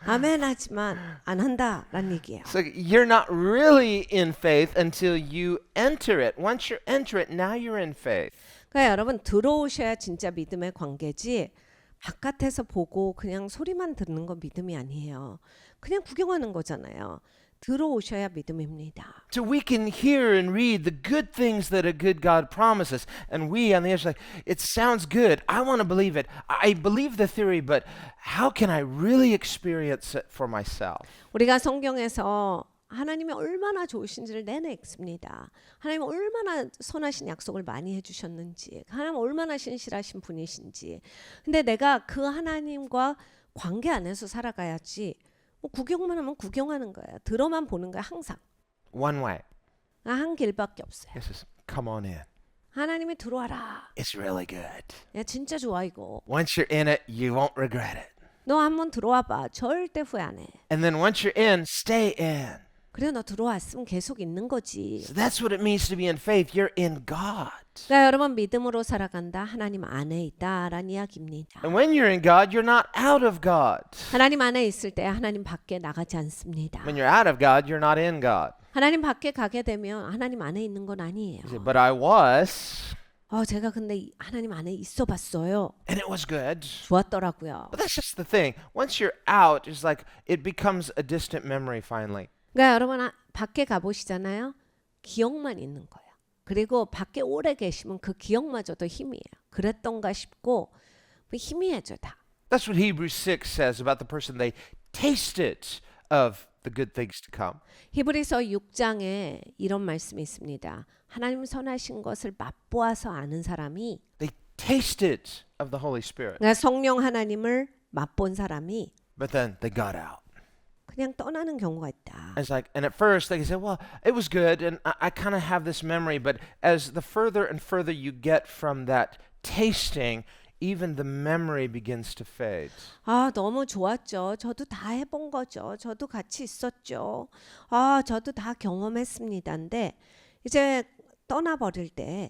아멘 하지만 안 한다라는 얘기예요. So you're not really in faith until you enter it. Once you enter it, now you're in faith. 그러니까 여러분 들어오셔야 진짜 믿음의 관계지 바깥에서 보고 그냥 소리만 듣는 건 믿음이 아니에요. 그냥 구경하는 거잖아요. 들어오셔야 믿음입니다. So we can hear and read the good things that a good God promises. And we on the edge like, it sounds good. I want to believe it. I believe the theory, but how can I really experience it for myself? 우리가 성경에서 하나님이 얼마나 좋으신지를 내내 읽습니다. 하나님은 얼마나 선하신 약속을 많이 해주셨는지, 하나님은 얼마나 신실하신 분이신지. 근데 내가 그 하나님과 관계 안에서 살아가야지. 뭐 구경만 하면 구경하는 거예요. 들어만 보는 거예요. 항상. One way. 한 길밖에 없어요. This is, come on in. 하나님이 들어와라. It's really good. 야 진짜 좋아 이거. Once you're in it, you won't regret it. 너 한번 들어와봐. 절대 후회 안 해. And then once you're in, stay in. 그래 너 들어왔으면 계속 있는 거지. So that's what it means to be in faith. You're in God. 그러니까 여러분 믿음으로 살아간다. 하나님 안에 있다라는 이야기입니다. And when you're in God, you're not out of God. 하나님 안에 있을 때 하나님 밖에 나가지 않습니다. When you're out of God, you're not in God. 하나님 밖에 가게 되면 하나님 안에 있는 건 아니에요. You say, but I was, 제가 근데 하나님 안에 있어 봤어요. and it was good. 좋았더라고요. But that's just the thing. Once you're out, it's like it becomes a distant memory finally. 그러니까 여러분 밖에 가보시잖아요. 기억만 있는 거예요. 그리고 밖에 오래 계시면 그 기억마저도 힘이에요. 그랬던가 싶고 희미해져 다. That's what Hebrews 6 says about the person. They tasted of the good things to come. 히브리서 6장에 이런 말씀이 있습니다. 하나님 선하신 것을 맛보아서 아는 사람이 They tasted of the Holy Spirit, 그러니까 성령 하나님을 맛본 사람이 but then they got out. 그냥 떠나는 경우가 있다. It's like, and at first they say, well, it was good, and I kind of have this memory, but as the further and further you get from that tasting, even the memory begins to fade. 너무 좋았죠. 저도 다 해본 거죠. 저도 같이 있었죠. 저도 다 경험했습니다인데 이제 떠나버릴 때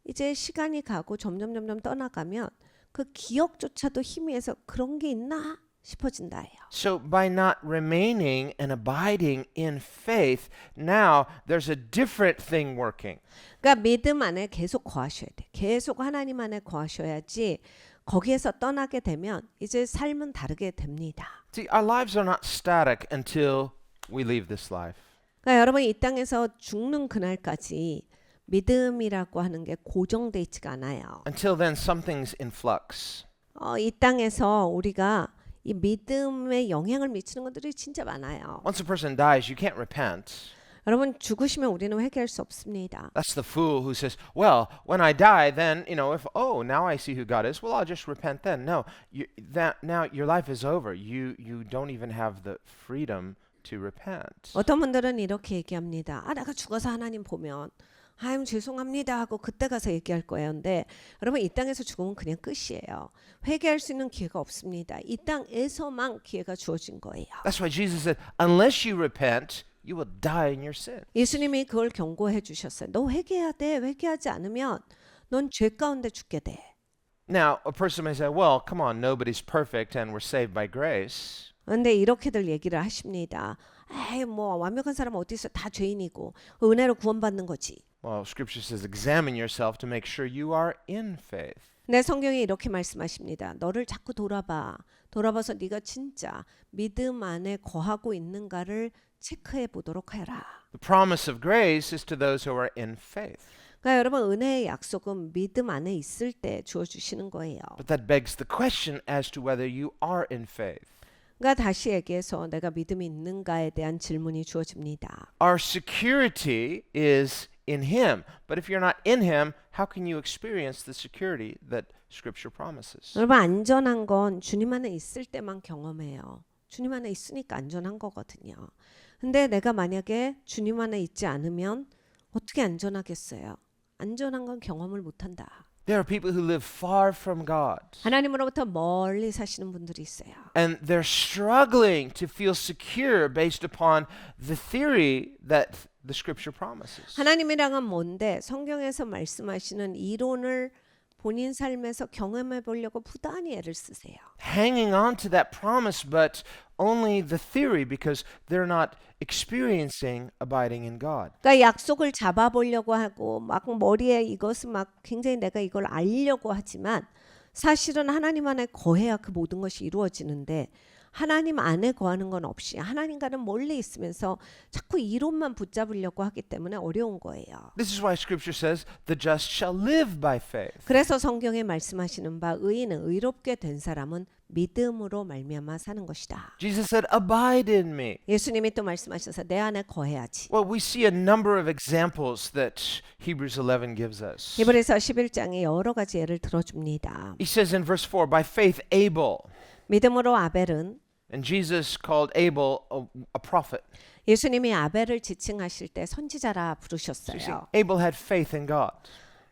이제 시간이 가고 점점 떠나가면 그 기억조차도 희미해서 그런 게 있나 싶어진다예요. So by not remaining and abiding in faith, now there's a different thing working. 그러니까 믿음 안에 계속 거하셔야 돼. 계속 하나님 안에 거하셔야지 거기에서 떠나게 되면 이제 삶은 다르게 됩니다. See, our lives are not static until we leave this life. 그러니까 여러분 이 땅에서 죽는 그날까지 믿음이라고 하는 게 고정돼 있지가 않아요. Until then, something's in flux. 이 땅에서 우리가 이 믿음에 영향을 미치는 것들이 진짜 많아요. Once a person dies, you can't repent. 여러분 죽으시면 우리는 회개할 수 없습니다. That's the fool who says, well, when I die, then, if, now I see who God is, well, I'll just repent then. No, now your life is over. You don't even have the freedom to repent. 어떤 분들은 이렇게 얘기합니다. 내가 죽어서 하나님 보면 하나님 죄송합니다 하고 그때 가서 얘기할 거예요. 근데 여러분 이 땅에서 죽으면 그냥 끝이에요. 회개할 수 있는 기회가 없습니다. 이 땅에서만 기회가 주어진 거예요. That's why Jesus said, unless you repent, you will die in your sin. 예수님이 그걸 경고해 주셨어요. 너 회개해야 돼. 회개하지 않으면 넌 죄 가운데 죽게 돼. Now, a person may say, well, come on, nobody's perfect and we're saved by grace. 근데 이렇게들 얘기를 하십니다. 뭐 완벽한 사람은 어디 있어? 다 죄인이고 은혜로 구원받는 거지. Well, Scripture says, examine yourself to make sure you are in faith. 내 성경이 이렇게 말씀하십니다. 너를 자꾸 돌아봐서 네가 진짜 믿음 안에 거하고 있는가를 체크해 보도록 해라. The promise of grace is to those who are in faith. 그러니까 여러분 은혜의 약속은 믿음 안에 있을 때 주어 주시는 거예요. But that begs the question as to whether you are in faith. 그러니까 다시 얘기해서 내가 믿음이 있는가에 대한 질문이 주어집니다. Our security is in Him. But if you're not in Him, how can you experience the security that Scripture promises? 여러분 안전한 건 주님 안에 있을 때만 경험해요. 주님 안에 있으니까 안전한 거거든요. 근데 내가 만약에 주님 안에 있지 않으면 어떻게 안전하겠어요? 안전한 건 경험을 못한다. There are people who live far from God. 하나님으로부터 멀리 사시는 분들이 있어요. And they're struggling to feel secure based upon the theory that the Scripture promises. 하나님이랑은 뭔데 성경에서 말씀하시는 이론을 본인 삶에서 경험해 보려고 부단히 애를 쓰세요. hanging on to that promise, but only the theory because they're not experiencing abiding in God. 그러니까 약속을 잡아보려고 하고 막 머리에 이것을 막 굉장히 내가 이걸 알려고 하지만 사실은 하나님 안에 거해야 그 모든 것이 이루어지는데 하나님 안에 거하는 건 없이 하나님과는 멀리 있으면서 자꾸 이론만 붙잡으려고 하기 때문에 어려운 거예요. This is why Scripture says, the just shall live by faith. 그래서 성경에 말씀하시는 바 의인은 의롭게 된 사람은 믿음으로 말미암아 사는 것이다. Jesus said, abide in me. 예수님이 또 말씀하셔서 내 안에 거해야지. Well, we see a number of examples that Hebrews 11 gives us. 히브리서 11장에 여러 가지 예를 들어줍니다. He says in verse 4, by faith Abel, 믿음으로 아벨은 and Jesus called Abel a prophet. 예수님이 아벨을 지칭하실 때 선지자라 So you see, 부르셨어요. Abel had faith in God.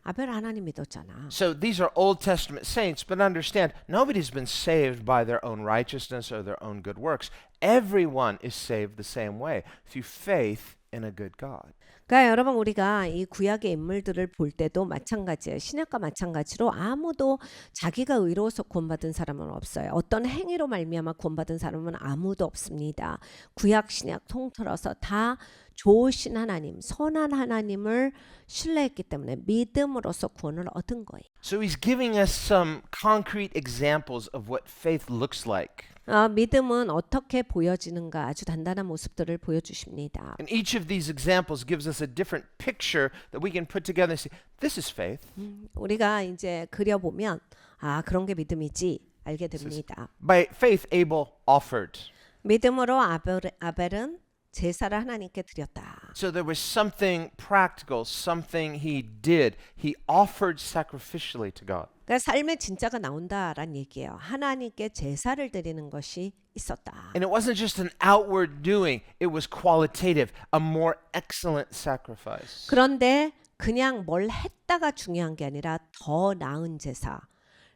아벨 하나님 믿었잖아. So these are Old Testament saints, but understand, nobody's been saved by their own righteousness or their own good works. Everyone is saved the same way, through faith in a good God. 그러니까 여러분 우리가 이 구약의 인물들을 볼 때도 마찬가지예요. 신약과 마찬가지로 아무도 자기가 의로워서 구원받은 사람은 없어요. 어떤 행위로 말미암아 구원받은 사람은 아무도 없습니다. 구약 신약 통틀어서 다 좋으신 하나님, 선한 하나님을 신뢰했기 때문에 믿음으로써 구원을 얻은 거예요. So he's giving us some concrete examples of what faith looks like. 믿음은 어떻게 보여지는가 아주 단단한 모습들을 보여주십니다. And each of these examples gives us a different picture that we can put together and say, this is faith. 우리가 이제 그려보면 그런 게 믿음이지 알게 됩니다. By faith, Abel offered. 믿음으로 아벨은 제사를 하나님께 드렸다. So there was something practical, something he did. He offered sacrificially to God. 그러니까 삶의 진짜가 나온다라는 얘기예요. 하나님께 제사를 드리는 것이 있었다. And it wasn't just an outward doing, it was qualitative, a more excellent sacrifice. 그런데 그냥 뭘 했다가 중요한 게 아니라 더 나은 제사.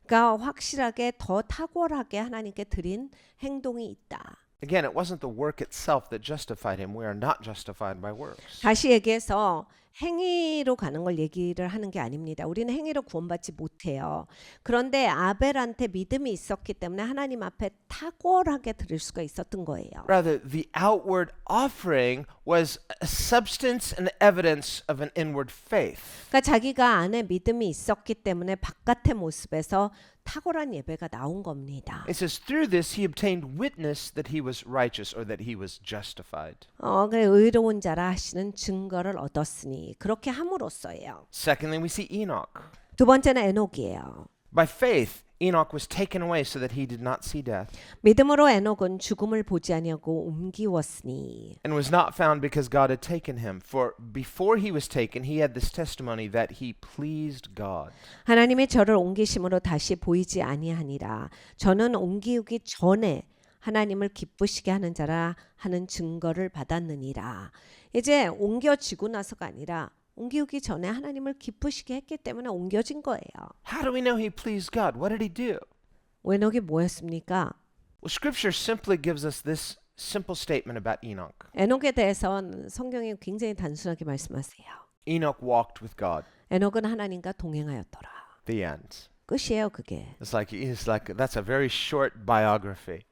그러니까 확실하게 더 탁월하게 하나님께 드린 행동이 있다. Again, it wasn't the work itself that justified him. We are not justified by works. 다시 얘기해서 행위로 가는 걸 얘기를 하는 게 아닙니다. 우리는 행위로 구원받지 못해요. 그런데 아벨한테 믿음이 있었기 때문에 하나님 앞에 탁월하게 드릴 수가 있었던 거예요. Rather, the outward offering was a substance and evidence of an inward faith. 그러니까 자기가 안에 믿음이 있었기 때문에 바깥의 모습에서 탁월한 예배가 나온 겁니다. It says, through this he obtained witness that he was righteous or that he was justified. 그래 의로운 자라 하시는 증거를 얻었으니 그렇게 함으로써예요. Secondly, we see Enoch. 두 번째는 에녹이에요. By faith, Enoch was taken away so that he did not see death, 믿음으로 에녹은 죽음을 보지 아니하고 옮기웠으니 and was not found because God had taken him. For before he was taken, he had this testimony that he pleased God. 하나님의 저를 옮기심으로 다시 보이지 아니하니라. 저는 옮기우기 전에 하나님을 기쁘시게 하는 자라 하는 증거를 받았느니라. 이제 옮겨지고 나서가 아니라 옮기우기 전에 하나님을 기쁘시게 했기 때문에 옮겨진 거예요. How do we know he pleased God? What did he do? 에녹이 뭐였습니까? Well, Scripture simply gives us this simple statement about Enoch. 에녹에 대해서는 성경이 굉장히 단순하게 말씀하세요. Enoch walked with God. 에녹은 하나님과 동행하였더라. The end. 끝이에요, 그게. It's like that's a very short biography.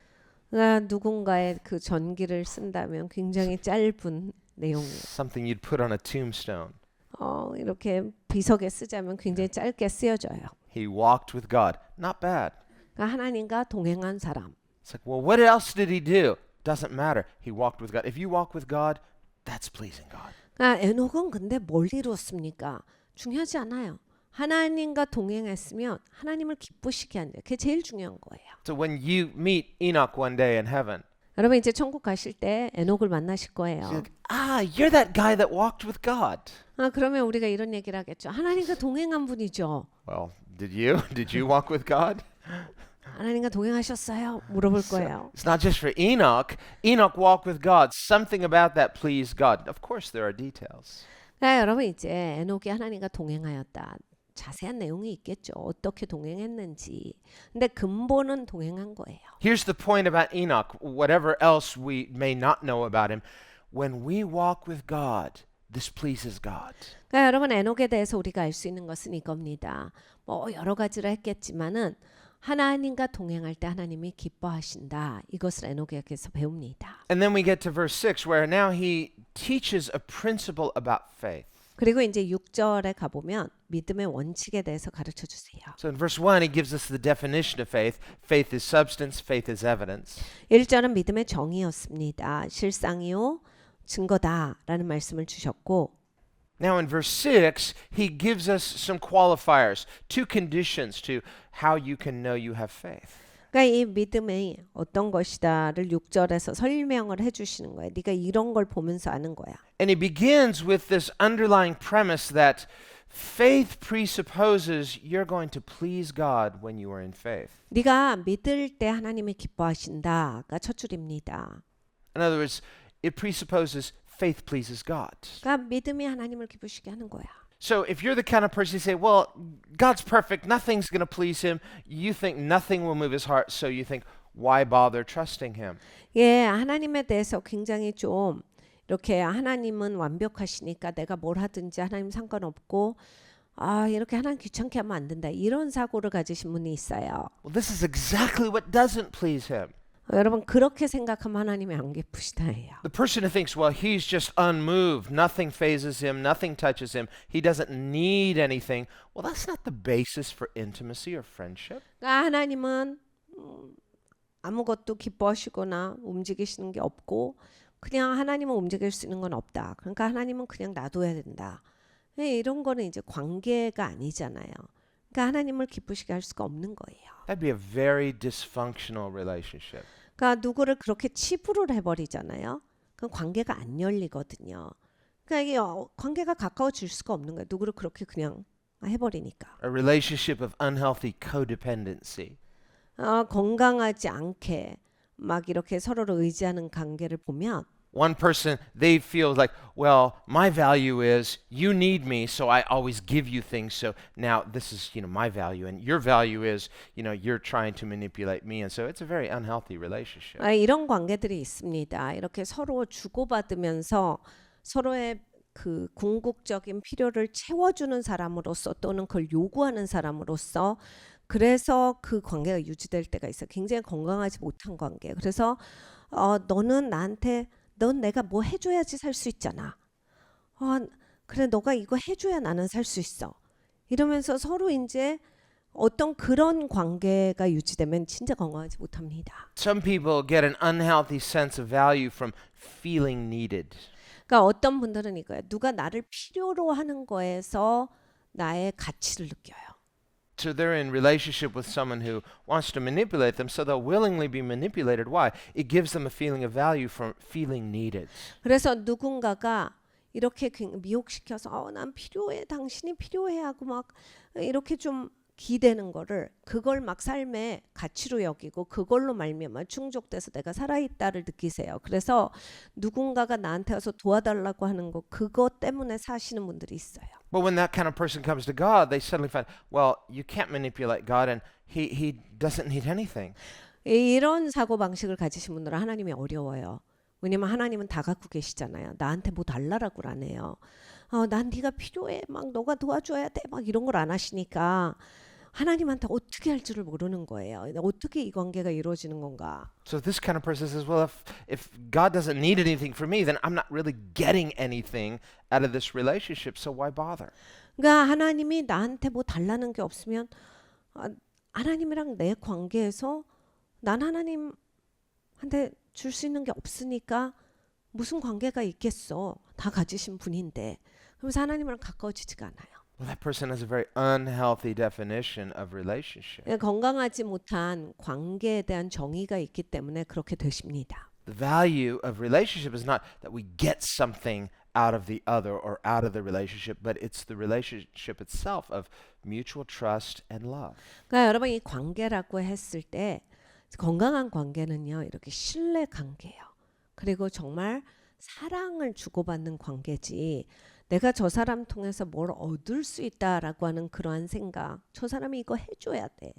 누군가의 그 전기를 쓴다면 굉장히 짧은 내용이에요. Something you'd put on a tombstone. 이렇게 비석에 쓰자면 굉장히 짧게 쓰여져요. He walked with God. Not bad. 그러니까 하나님과 동행한 사람. It's like, well, what else did he do? Doesn't matter. He walked with God. If you walk with God, that's pleasing God. 그러니까 에녹은 근데 뭘 이루었습니까? 중요하지 않아요. 하나님과 동행했으면 하나님을 기쁘시게 한다. 그게 제일 중요한 거예요. So when you meet Enoch one day in heaven, 여러분 이제 천국 가실 때 에녹을 만나실 거예요. you're like, you're that guy that walked with God. 그러면 우리가 이런 얘기를 하겠죠. 하나님과 동행한 분이죠. Well, did you? Did you walk with God? 하나님과 동행하셨어요? 물어볼 거예요. It's not just for Enoch. Enoch walked with God. Something about that pleased God. Of course, there are details. 여러분 이제 에녹이 하나님과 동행하였다. 자세한 내용이 있겠죠. 어떻게 동행했는지. 근데 근본은 동행한 거예요. Here's the point about Enoch. Whatever else we may not know about him, when we walk with God, this pleases God. 그러니까 여러분 에녹에 대해서 우리가 알 수 있는 것은 이겁니다. 뭐 여러 가지를 했겠지만은 하나님과 동행할 때 하나님이 기뻐하신다. 이것을 에녹에게서 배웁니다. And then we get to verse 6 where now he teaches a principle about faith. 그리고 이제 6절에 가보면 믿음의 원칙에 대해서 가르쳐 주세요. So in verse 1 he gives us the definition of faith. Faith is substance, faith is evidence. 1절은 믿음의 정의였습니다. 실상이요 증거다라는 말씀을 주셨고 Now in verse 6 he gives us some qualifiers, two conditions to how you can know you have faith. 그러니까 이 믿음이 어떤 것이다를 6절에서 설명을 해주시는 거예요. 네가 이런 걸 보면서 아는 거야. And he begins with this underlying premise that faith presupposes you're going to please God when you are in faith. 네가 믿을 때 하나님이 기뻐하신다가 첫 줄입니다. In other words, it presupposes faith pleases God. 그러니까 믿음이 하나님을 기쁘시게 하는 거야. So if you're the kind of person you say, well, God's perfect, nothing's going to please him, you think nothing will move his heart, so you think, why bother trusting him? 예, 하나님에 대해서 굉장히 좀 이렇게 하나님은 완벽하시니까 내가 뭘 하든지 하나님 상관없고 아 이렇게 하나님 귀찮게 하면 안 된다. 이런 사고를 가지신 분이 있어요. Well, this is exactly what doesn't please him. 여러분 그렇게 생각하면 하나님이 안 기쁘시다 해요. The person who thinks, well, he's just unmoved, nothing phases him, nothing touches him, he doesn't need anything. Well, that's not the basis for intimacy or friendship. 그러니까 하나님은 아무것도 기뻐하시거나 움직이시는 게 없고 그냥 하나님은 움직일 수 있는 건 없다. 그러니까 하나님은 그냥 놔둬야 된다. 이런 거는 이제 관계가 아니잖아요. 그러니까 하나님을 기쁘시게 할 수가 없는 거예요. That'd be a very dysfunctional relationship. 그러니까 누구를 그렇게 치부를 해버리잖아요. 그럼 관계가 안 열리거든요. 그러니까 이게 관계가 가까워질 수가 없는 거예요. 누구를 그렇게 그냥 해버리니까. A relationship of unhealthy codependency. 건강하지 않게 막 이렇게 서로를 의지하는 관계를 보면 One person, they feel like, well, my value is you need me, so I always give you things. So now this is, my value, and your value is, you're trying to manipulate me, and so it's a very unhealthy relationship. 이런 관계들이 있습니다. 이렇게 서로 주고받으면서 서로의 그 궁극적인 필요를 채워주는 사람으로서 또는 그걸 요구하는 사람으로서 그래서 그 관계가 유지될 때가 있어요. 굉장히 건강하지 못한 관계. 그래서 너는 나한테 넌 내가 뭐 해줘야지 살 수 있잖아. 그래 너가 이거 해줘야 나는 살 수 있어. 이러면서 서로 이제 어떤 그런 관계가 유지되면 진짜 건강하지 못합니다. Some people get an unhealthy sense of value from feeling needed. 그러니까 어떤 분들은 이거예요. 누가 나를 필요로 하는 거에서 나의 가치를 느껴요. So they're in relationship with someone who wants to manipulate them, so they'll willingly be manipulated. Why? It gives them a feeling of value from feeling needed. 그래서 누군가가 이렇게 미혹시켜서 난 필요해, 당신이 필요해 하고 막 이렇게 좀 기대는 거를 그걸 막 삶의 가치로 여기고 그걸로 말미암아 충족돼서 내가 살아있다를 느끼세요. 그래서 누군가가 나한테 와서 도와달라고 하는 거 그것 때문에 사시는 분들이 있어요. But when that kind of person comes to God, they suddenly find, well, you can't manipulate God, and he doesn't need anything. 이런 사고 방식을 가지신 분들은 하나님이 어려워요. 왜냐면 하나님은 다 갖고 계시잖아요. 나한테 뭐 달라라고 안 해요. 난 네가 필요해. 막 너가 도와줘야 돼. 막 이런 걸 안 하시니까 하나님한테 어떻게 할 줄을 모르는 거예요. 어떻게 이 관계가 이루어지는 건가? So this kind of person says, well, if God doesn't need anything from me, then I'm not really getting anything out of this relationship, so why bother? 그러니까 하나님이 나한테 뭐 달라는 게 없으면 하나님이랑 내 관계에서 난 하나님한테 줄 수 있는 게 없으니까 무슨 관계가 있겠어. 다 가지신 분인데. 그러면서 하나님이랑 가까워지지가 않아요. Well, that person has a very unhealthy definition of relationship. 건강하지 못한 관계에 대한 정의가 있기 때문에 그렇게 되십니다. The value of relationship is not that we get something out of the other or out of the relationship, but it's the relationship itself of mutual trust and love. 그러니까 여러분 이 관계라고 했을 때 건강한 관계는요 이렇게 신뢰 관계예요. 그리고 정말 사랑을 주고받는 관계지. 내가 저 사람 통해서 뭘 얻을 수 있다라고 하는 그러한 생각. 저 사람이 이거 해줘야 돼.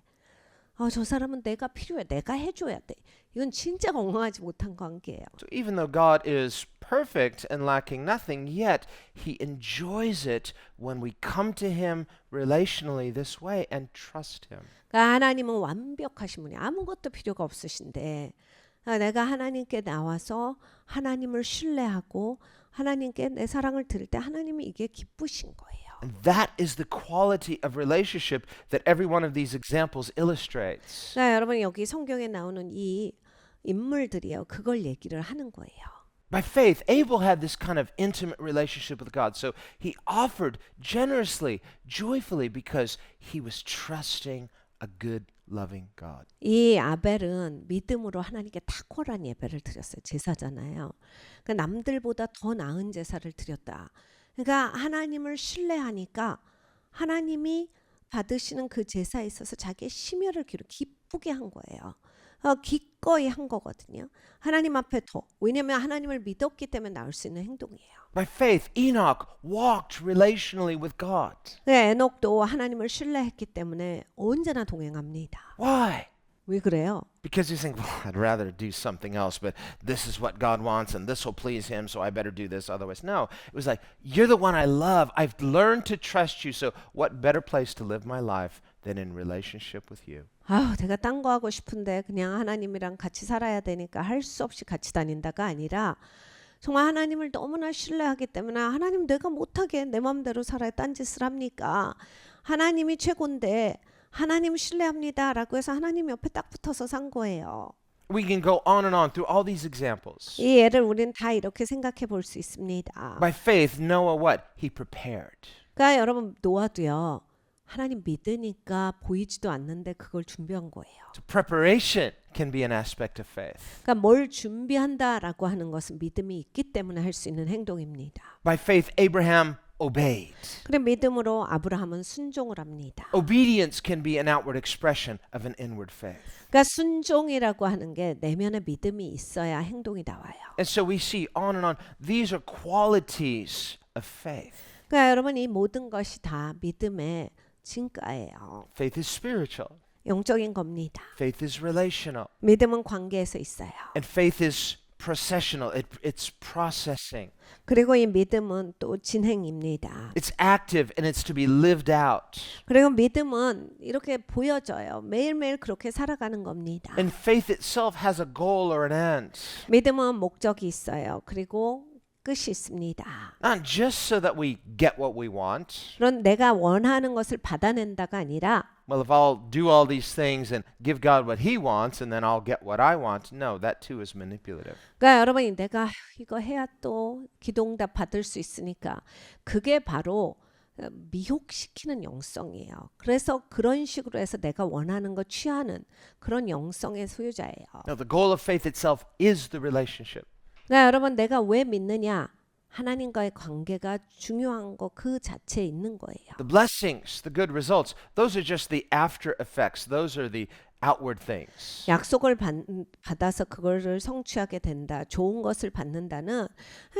저 사람은 내가 필요해. 내가 해줘야 돼. 이건 진짜 건강하지 못한 관계예요. So even though God is perfect and lacking nothing, yet he enjoys it when we come to him relationally this way and trust him. 그러니까 하나님은 완벽하신 분이 아무것도 필요가 없으신데 내가 하나님께 나와서 하나님을 신뢰하고 하나님께 내 사랑을 드릴 때 하나님이 이게 기쁘신 거예요. And that is the quality of relationship that every one of these examples illustrates. 자, 여러분 여기 성경에 나오는 이 인물들이요. 그걸 얘기를 하는 거예요. By faith, Abel had this kind of intimate relationship with God. So he offered generously, joyfully, because he was trusting a good, loving God. 이 아벨은 믿음으로 하나님께 탁월한 예배를 드렸어요. 제사잖아요. 그러니까 남들보다 더 나은 제사를 드렸다. 그러니까 하나님을 신뢰하니까 하나님이 받으시는 그 제사에 있어서 자기의 심혈을 기쁘게 한 거예요. 기꺼이 한 거거든요. 하나님 앞에 왜냐하면 하나님을 믿었기 때문에 나올 수 있는 행동이에요. By faith, Enoch walked relationally with God. 네, 에녹도 하나님을 신뢰했기 때문에 언제나 동행합니다. Why? 왜 그래요? Because you think, well, I'd rather do something else, but this is what God wants and this will please him, so I better do this otherwise. No, it was like, you're the one I love. I've learned to trust you, so what better place to live my life than in relationship with you? 내가 딴 거 하고 싶은데 그냥 하나님이랑 같이 살아야 되니까 할 수 없이 같이 다닌다가 아니라 정말 하나님을 너무나 신뢰하기 때문에 하나님 내가 못하게 내 마음대로 살아야 딴짓을 합니까? 하나님이 최고인데 하나님 신뢰합니다 라고 해서 하나님 옆에 딱 붙어서 산 거예요. We can go on and on through all these examples. 이 예를 우리는 다 이렇게 생각해 볼 수 있습니다. By faith, Noah what? He prepared. 그러니까 여러분 노아도요. 하나님 믿으니까 보이지도 않는데 그걸 준비한 거예요. So preparation can be an aspect of faith. 그러니까 뭘 준비한다라고 하는 것은 믿음이 있기 때문에 할 수 있는 행동입니다. By faith, Abraham obeyed. 그래 믿음으로 아브라함은 순종을 합니다. Obedience can be an outward expression of an inward faith. 그러니까 순종이라고 하는 게 내면에 믿음이 있어야 행동이 나와요. And so we see on and on. These are qualities of faith. 그러니까 여러분 이 모든 것이 다 믿음의 진가예요. Faith is spiritual. 영적인 겁니다. Faith is relational. 믿음은 관계에서 있어요. And faith is processional. It's processing. 그리고 이 믿음은 또 진행입니다. It's active and it's to be lived out. 그리고 믿음은 이렇게 보여져요. 매일매일 그렇게 살아가는 겁니다. And faith itself has a goal or an end. 믿음은 목적이 있어요. 그리고 끝이 있습니다. Not just so that we get what we want. 그런 내가 원하는 것을 받아낸다가 아니라 Well, if I'll do all these things and give God what He wants and then I'll get what I want. No, that too is manipulative. 그러니까 여러분이 내가 이거 해야 또 기도응답 받을 수 있으니까 그게 바로 미혹시키는 영성이에요. 그래서 그런 식으로 해서 내가 원하는 거 취하는 그런 영성의 소유자예요. Now, the goal of faith itself is the relationship. 그러니까 여러분 내가 왜 믿느냐? 하나님과의 관계가 중요한 거 그 자체에 있는 거예요. The blessings, the good results, those are just the after effects. Those are the outward things. 약속을 받아서 그거를 성취하게 된다. 좋은 것을 받는다는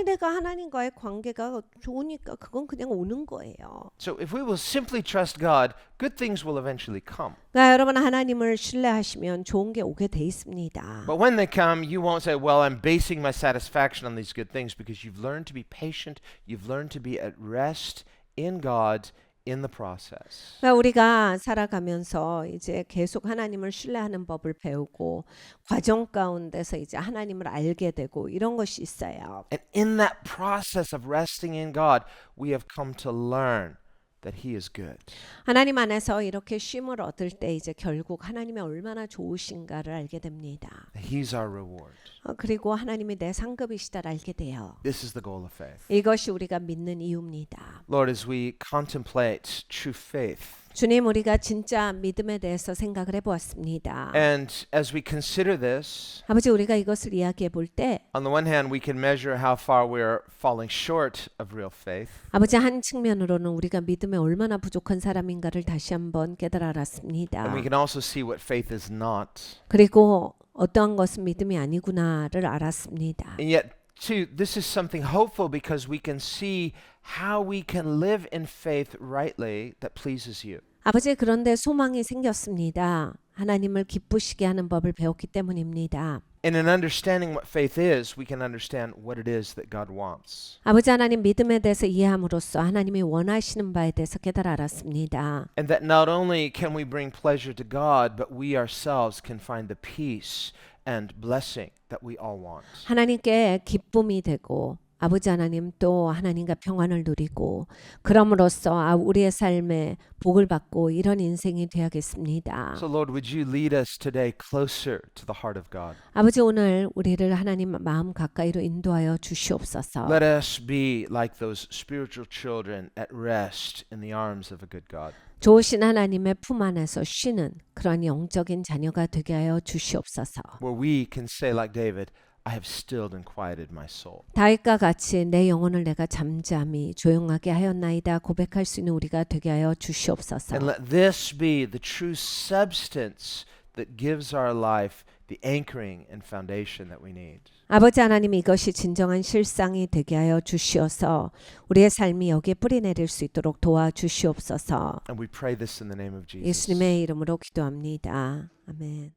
내가 하나님과의 관계가 좋으니까 그건 그냥 오는 거예요. So if we will simply trust God, good things will eventually come. 그러니까 여러분 하나님을 신뢰하시면 좋은 게 오게 돼 있습니다. But when they come, you won't say, well, I'm basing my satisfaction on these good things because you've learned to be patient. You've learned to be at rest in God in the process. 그러니까 우리가 살아가면서 이제 계속 하나님을 신뢰하는 법을 배우고 과정 가운데서 이제 하나님을 알게 되고 이런 것이 있어요. And in that process of resting in God, we have come to learn that He is good. 하나님 안에서 이렇게 쉼을 얻을 때 이제 결국 하나님이 얼마나 좋으신가를 알게 됩니다. He's our reward. 그리고 하나님이 내 상급이시다를 알게 돼요. This is the goal of faith. 이것이 우리가 믿는 이유입니다. Lord, as we contemplate true faith, 주님 우리가 진짜 믿음에 대해서 생각을 해보았습니다. and as we consider this, 아버지 우리가 이것을 이야기해 볼 때 on the one hand, we can measure how far we're falling short of real faith. 아버지 한 측면으로는 우리가 믿음에 얼마나 부족한 사람인가를 다시 한번 깨달아 알았습니다. And we can also see what faith is not. 그리고 어떠한 것은 믿음이 아니구나를 알았습니다. And yet, too, this is something hopeful because we can see how we can live in faith rightly that pleases you. 아버지 그런데 소망이 생겼습니다. 하나님을 기쁘시게 하는 법을 배웠기 때문입니다. And in understanding what faith is, we can understand what it is that God wants. 아버지 하나님 믿음에 대해서 이해함으로써 하나님이 원하시는 바에 대해서 깨달아 알았습니다. And that not only can we bring pleasure to God, but we ourselves can find the peace and blessing that we all want. 하나님께 기쁨이 되고 아버지 하나님 또 하나님과 평안을 누리고 그럼으로써 우리의 삶에 복을 받고 이런 인생이 되어야겠습니다. So Lord, would you lead us today closer to the heart of God? 아버지 오늘 우리를 하나님 마음 가까이로 인도하여 주시옵소서. Let us be like those spiritual children at rest in the arms of a good God. 좋으신 하나님의 품 안에서 쉬는 그런 영적인 자녀가 되게 하여 주시옵소서. Where we can say like David, I have stilled and quieted my soul. 다윗과 같이 내 영혼을 내가 잠잠히 조용하게 하였나이다 고백할 수 있는 우리가 되게 하여 주시옵소서. And let this be the true substance that gives our life the anchoring and foundation that we need. 아버지 하나님 이것이 진정한 실상이 되게 하여 주시어서 우리의 삶이 여기에 뿌리 내릴 수 있도록 도와주시옵소서. And we pray this in the name of Jesus. 예수님의 이름으로 기도합니다. 아멘.